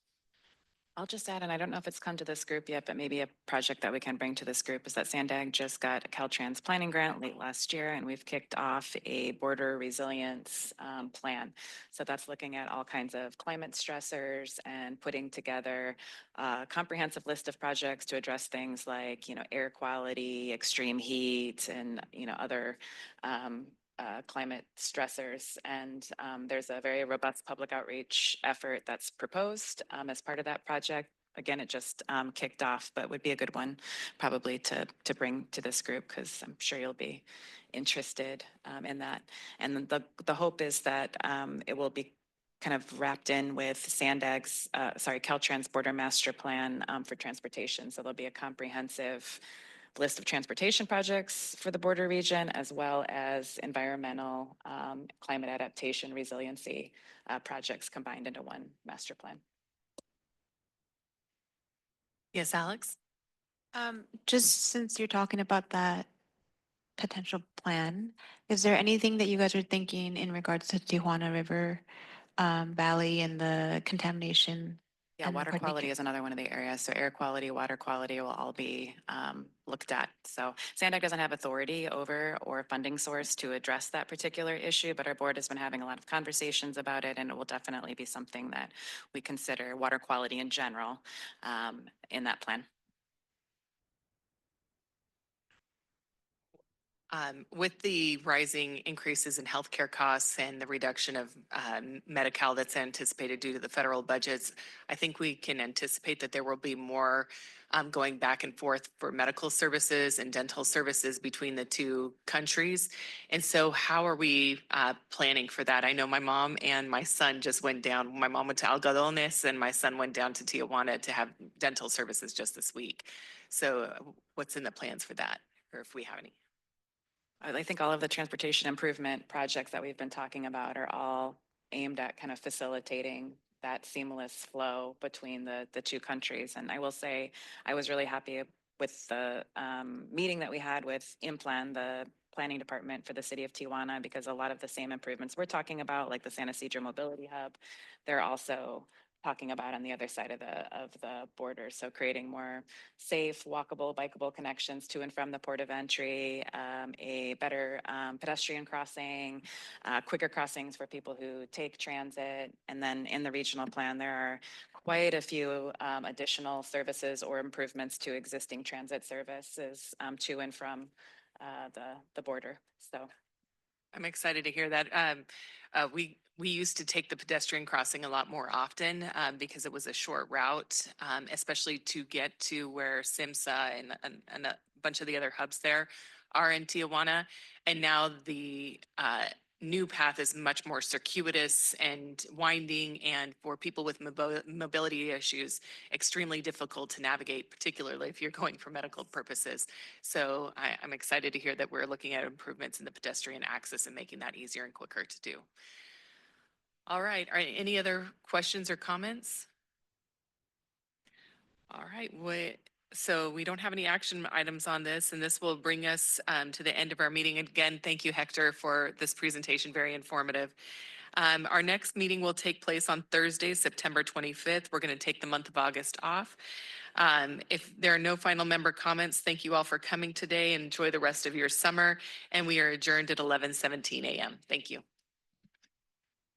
I'll just add, and I don't know if it's come to this group yet, but maybe a project that we can bring to this group is that SANDAG just got a Caltrans planning grant late last year, and we've kicked off a border resilience plan. So that's looking at all kinds of climate stressors and putting together a comprehensive list of projects to address things like, air quality, extreme heat, and, other climate stressors. And there's a very robust public outreach effort that's proposed as part of that project. Again, it just kicked off, but would be a good one probably to bring to this group, because I'm sure you'll be interested in that. And the hope is that it will be kind of wrapped in with SANDAG's, Caltrans Border Master Plan for transportation. So there'll be a comprehensive list of transportation projects for the border region, as well as environmental, climate adaptation, resiliency projects combined into one master plan. Yes, Alex? Just since you're talking about that potential plan, is there anything that you guys are thinking in regards to Tijuana River Valley and the contamination Yeah, And water coordinate quality it. is another one of the areas. So air quality, water quality will all be looked at. So SANDAG doesn't have authority over or funding source to address that particular issue, but our board has been having a lot of conversations about it, and it will definitely be something that we consider, water quality in general, in that plan. With the rising increases in healthcare costs and the reduction of Medi-Cal that's anticipated due to the federal budgets, I think we can anticipate that there will be more going back and forth for medical services and dental services between the two countries. And so how are we planning for that? I know my mom and my son just went down. My mom went to Algodones and my son went down to Tijuana to have dental services just this week. So what's in the plans for that, or if we have any? I think all of the transportation improvement projects that we've been talking about are all aimed at kind of facilitating that seamless flow between the two countries. And I will say, I was really happy with the meeting that we had with Implan, the planning department for the city of Tijuana, because a lot of the same improvements we're talking about, like the San Isidro Mobility Hub, they're also talking about on the other side of the border. So creating more safe, walkable, bikeable connections to and from the port of entry, a better pedestrian crossing, quicker crossings for people who take transit. And then in the regional plan, there are quite a few additional services or improvements to existing transit services to and from the border. So I'm excited to hear that. We used to take the pedestrian crossing a lot more often because it was a short route, especially to get to where SIMSA and a bunch of the other hubs there are in Tijuana. And now the new path is much more circuitous and winding, and for people with mobility issues, extremely difficult to navigate, particularly if you're going for medical purposes. So I'm excited to hear that we're looking at improvements in the pedestrian access and making that easier and quicker to do. All right, any other questions or comments? All right, so we don't have any action items on this, and this will bring us to the end of our meeting. Again, thank you, Hector, for this presentation, very informative. Our next meeting will take place on Thursday, September 25th. We're going to take the month of August off. If there are no final member comments, thank you all for coming today. Enjoy the rest of your summer, and we are adjourned at 11:17 a.m. Thank you.